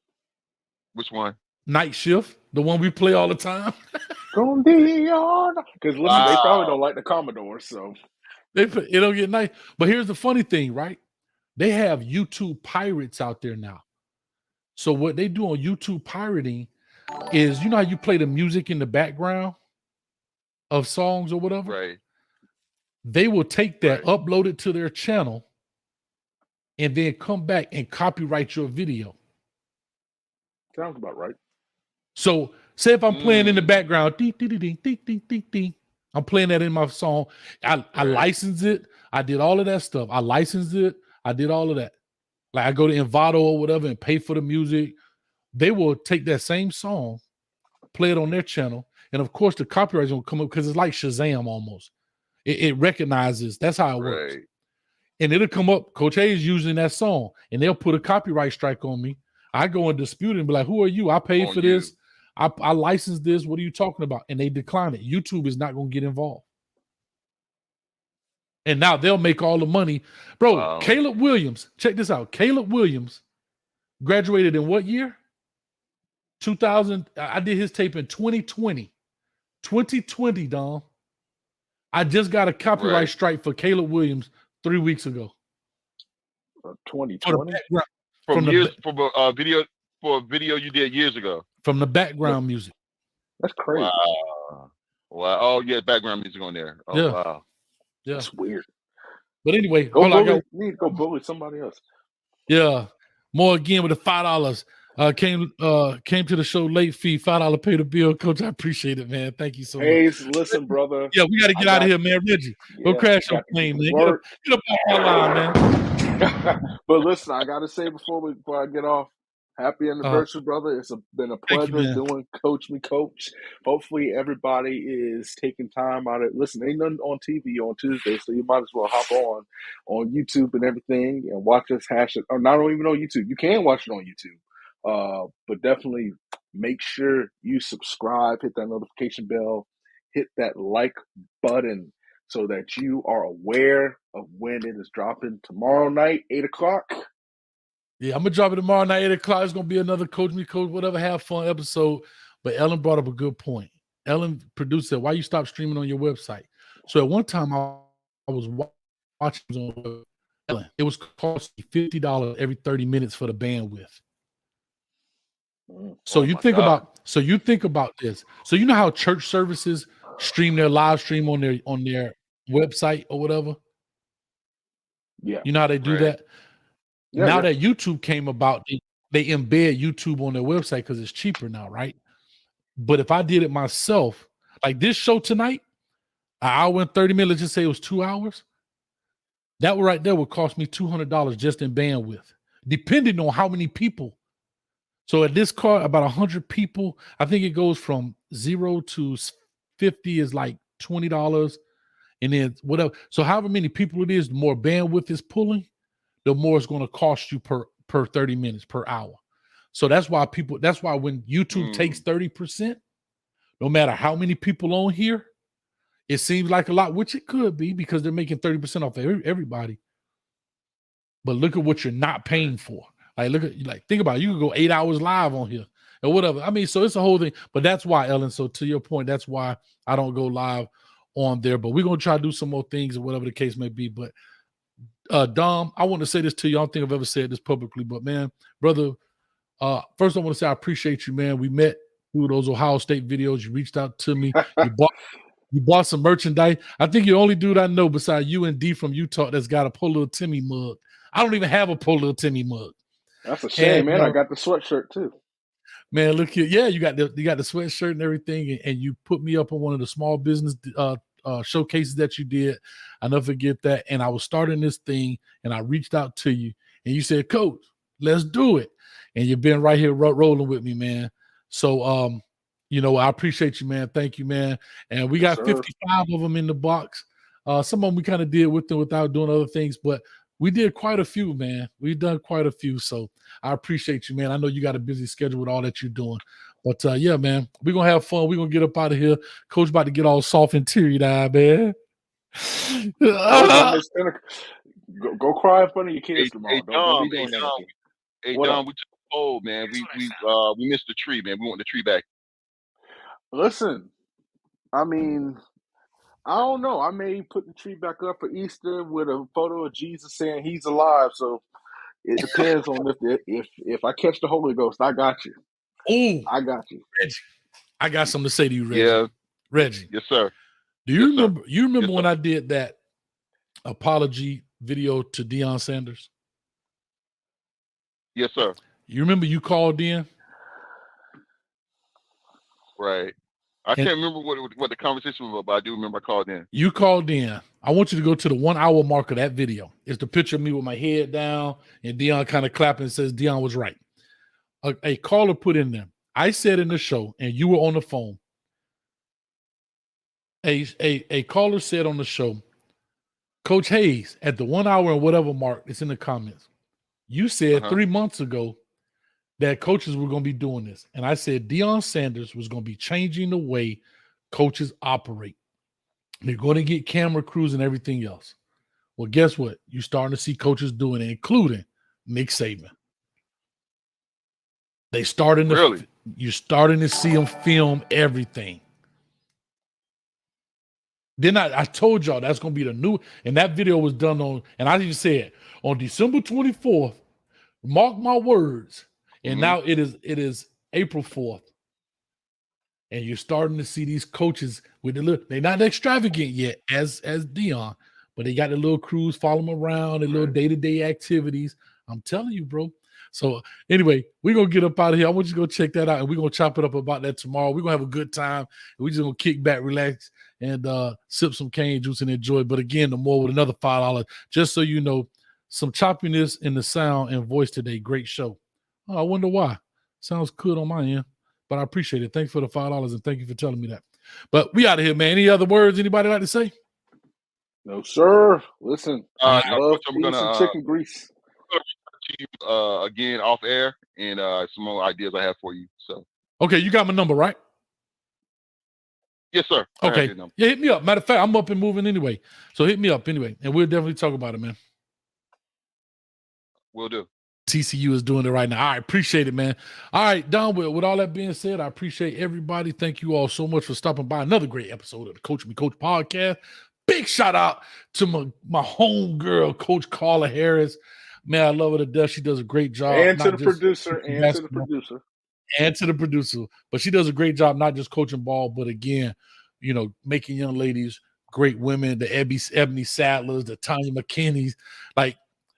Which one? Night Shift, the one we play all the time. Because listen, they probably don't like the Commodore, so it don't get nice. But here's the funny thing, right? They have YouTube pirates out there now. So what they do on YouTube pirating is, how you play the music in the background of songs or whatever? Right. They will take that, upload it to their channel, and then come back and copyright your video. Sounds about right. So say if I'm playing in the background, ding, ding, ding, ding, ding, ding, ding. I'm playing that in my song. I licensed it. I did all of that stuff. I licensed it. I did all of that. Like, I go to Envato or whatever and pay for the music. They will take that same song, play it on their channel, and of course the copyright is gonna come up because it's like Shazam almost. It recognizes. That's how it works. And it'll come up, Coach Hayes using that song, and they'll put a copyright strike on me. I go and dispute it and be like, who are you? I paid for this. I licensed this. What are you talking about? And they decline it. YouTube is not going to get involved. And now they'll make all the money. Bro, wow. Caleb Williams, check this out. Caleb Williams graduated in what year? 2000. I did his tape in 2020. 2020, Dom. I just got a copyright strike for Caleb Williams 3 weeks ago. 2020? For a video you did years ago. From the background music. That's crazy. Wow. Oh, yeah, background music on there. Oh, yeah. Wow. Yeah. That's weird. But anyway, you need to go bully somebody else. Yeah. More again with the $5. Came to the show late fee, $5 pay the bill. Coach, I appreciate it, man. Thank you so much. Hey, listen, brother. Yeah, we got to get out of here, man. Reggie, go crash your plane, man. Get up on the line, man. But listen, I gotta say before I get off, happy anniversary, brother. It's been a pleasure doing Coach Me Coach. Hopefully everybody is taking time out of listen, ain't nothing on TV on Tuesday, so you might as well hop on YouTube and everything and watch us hash it. Or not even on YouTube. You can watch it on YouTube. But definitely make sure you subscribe, hit that notification bell, hit that like button so that you are aware of when it is dropping tomorrow night, 8:00. Yeah, I'm gonna drop it tomorrow night, 8:00. It's gonna be another Coach Me Coach, whatever, have fun episode. But Ellen brought up a good point. Ellen produced said, "Why you stop streaming on your website?" So at one time I was watching on Ellen. It was costing $50 every 30 minutes for the bandwidth. So you think about this. So you know how church services stream their live stream on their website or whatever? Yeah. You know how they do that? Yeah, now that YouTube came about, they embed YouTube on their website because it's cheaper now, right? But if I did it myself, like this show tonight, an hour and 30 minutes, let's just say it was 2 hours, that right there would cost me $200 just in bandwidth, depending on how many people. So at this card, about 100 people, I think it goes from 0 to 50 is like $20. And then whatever. So however many people it is, the more bandwidth is pulling, the more it's going to cost you per 30 minutes, per hour. So that's why when YouTube takes 30%, no matter how many people on here, it seems like a lot, which it could be because they're making 30% off everybody. But look at what you're not paying for. Think about it. You could go 8 hours live on here or whatever. I mean, so it's a whole thing. But that's why, Ellen. So to your point, that's why I don't go live on there. But we're gonna try to do some more things or whatever the case may be. But Dom, I want to say this to you. I don't think I've ever said this publicly, but man, brother, first I want to say I appreciate you, man. We met through those Ohio State videos. You reached out to me. You bought some merchandise. I think you're the only dude I know besides you and D from Utah that's got a Poor Little Timmy mug. I don't even have a Poor Little Timmy mug. That's a shame, man. I got the sweatshirt too. Man, look here. Yeah, you got the sweatshirt and everything, and you put me up on one of the small business showcases that you did. I never forget that. And I was starting this thing, and I reached out to you, and you said, "Coach, let's do it." And you've been right here rolling with me, man. So, I appreciate you, man. Thank you, man. And we got 55 of them in the box. Some of them we kind of did with them without doing other things, but we did quite a few, man. We've done quite a few. So I appreciate you, man. I know you got a busy schedule with all that you're doing. But yeah, man, we're going to have fun. We're going to get up out of here. Coach about to get all soft and teary-eyed, man. Go cry in front of your kids tomorrow. Don't be doing anything. Hey, Don, we took a poll, man. We missed the tree, man. We want the tree back. Listen, I mean, I don't know. I may put the tree back up for Easter with a photo of Jesus saying he's alive. So it depends on if I catch the Holy Ghost. I got you. Oh, I got you, Reggie. I got something to say to you, Reggie. Yeah, Reggie. Yes, sir. Do you remember? You remember when I did that apology video to Deion Sanders? Yes, sir. You remember you called in? Right. I can't remember what the conversation was about, but I do remember I called in. You called in. I want you to go to the 1 hour mark of that video. It's the picture of me with my head down and Deion kind of clapping and says Deion was right. A caller put in there. I said in the show, and you were on the phone. A caller said on the show, Coach Hayes, at the 1 hour and whatever mark, it's in the comments. You said 3 months ago that coaches were going to be doing this. And I said Deion Sanders was going to be changing the way coaches operate. They're going to get camera crews and everything else. Well, guess what? You're starting to see coaches doing it, including Nick Saban. You're starting to see them film everything. Then I told y'all that's going to be the new, and that video was done on, and I just said on December 24th, mark my words. And now it is April 4th. And you're starting to see these coaches with they're not extravagant yet as Deion, but they got the little crews following them around, the little day-to-day activities. I'm telling you, bro. So anyway, we're going to get up out of here. I want you to go check that out, and we're going to chop it up about that tomorrow. We're going to have a good time. We're just going to kick back, relax, and sip some cane juice and enjoy. But again, the more with another $5. Just so you know, some choppiness in the sound and voice today. Great show. Oh, I wonder why. Sounds good on my end, but I appreciate it. Thanks for the $5 and thank you for telling me that. But we out of here, man. Any other words anybody like to say? No, sir. Listen, I love I'm some chicken grease. To you again off air and some more ideas I have for you. So okay, you got my number, right? Yes, sir. Okay. Yeah, hit me up. Matter of fact, I'm up and moving anyway. So hit me up anyway, and we'll definitely talk about it, man. Will do. TCU is doing it right now. I appreciate it, man. All right, Don, with all that being said, I appreciate everybody. Thank you all so much for stopping by another great episode of the Coach Me Coach podcast. Big shout out to my home girl, Coach Carla Harris. Man, I love her to death. She does a great job. And to the producer. But she does a great job, not just coaching ball, but again, making young ladies great women, the Ebony Sadlers, the Tanya McKinney's. Like,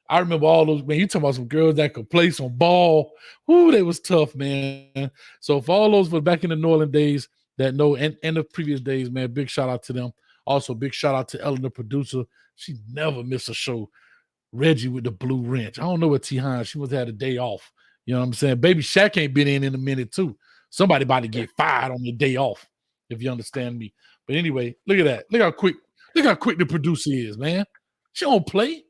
I remember all those, man, you talking about some girls that could play some ball. Whoo, they was tough, man. So for all those back in the New Orleans days that know, and the previous days, man, big shout out to them. Also, big shout out to Ellen, the producer. She never missed a show. Reggie with the blue wrench. I don't know what T. Hines. She must have had a day off. You know what I'm saying? Baby Shaq ain't been in a minute too. Somebody about to get fired on their day off, if you understand me. But anyway, look at that. Look how quick the producer is, man. She don't play.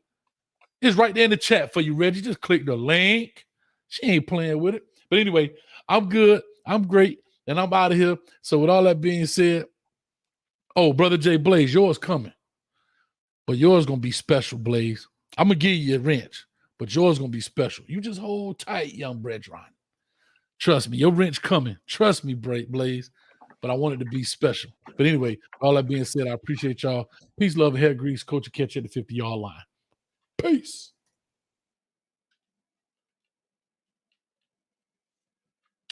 It's right there in the chat for you, Reggie. Just click the link. She ain't playing with it. But anyway, I'm good. I'm great. And I'm out of here. So with all that being said, oh, Brother Jay Blaze, yours coming. But yours going to be special, Blaze. I'm going to give you a wrench, but yours going to be special. You just hold tight, young brethren. Trust me, your wrench coming. Trust me, Blaze. But I want it to be special. But anyway, all that being said, I appreciate y'all. Peace, love, and hair grease. Coach will catch you at the 50-yard line. Peace.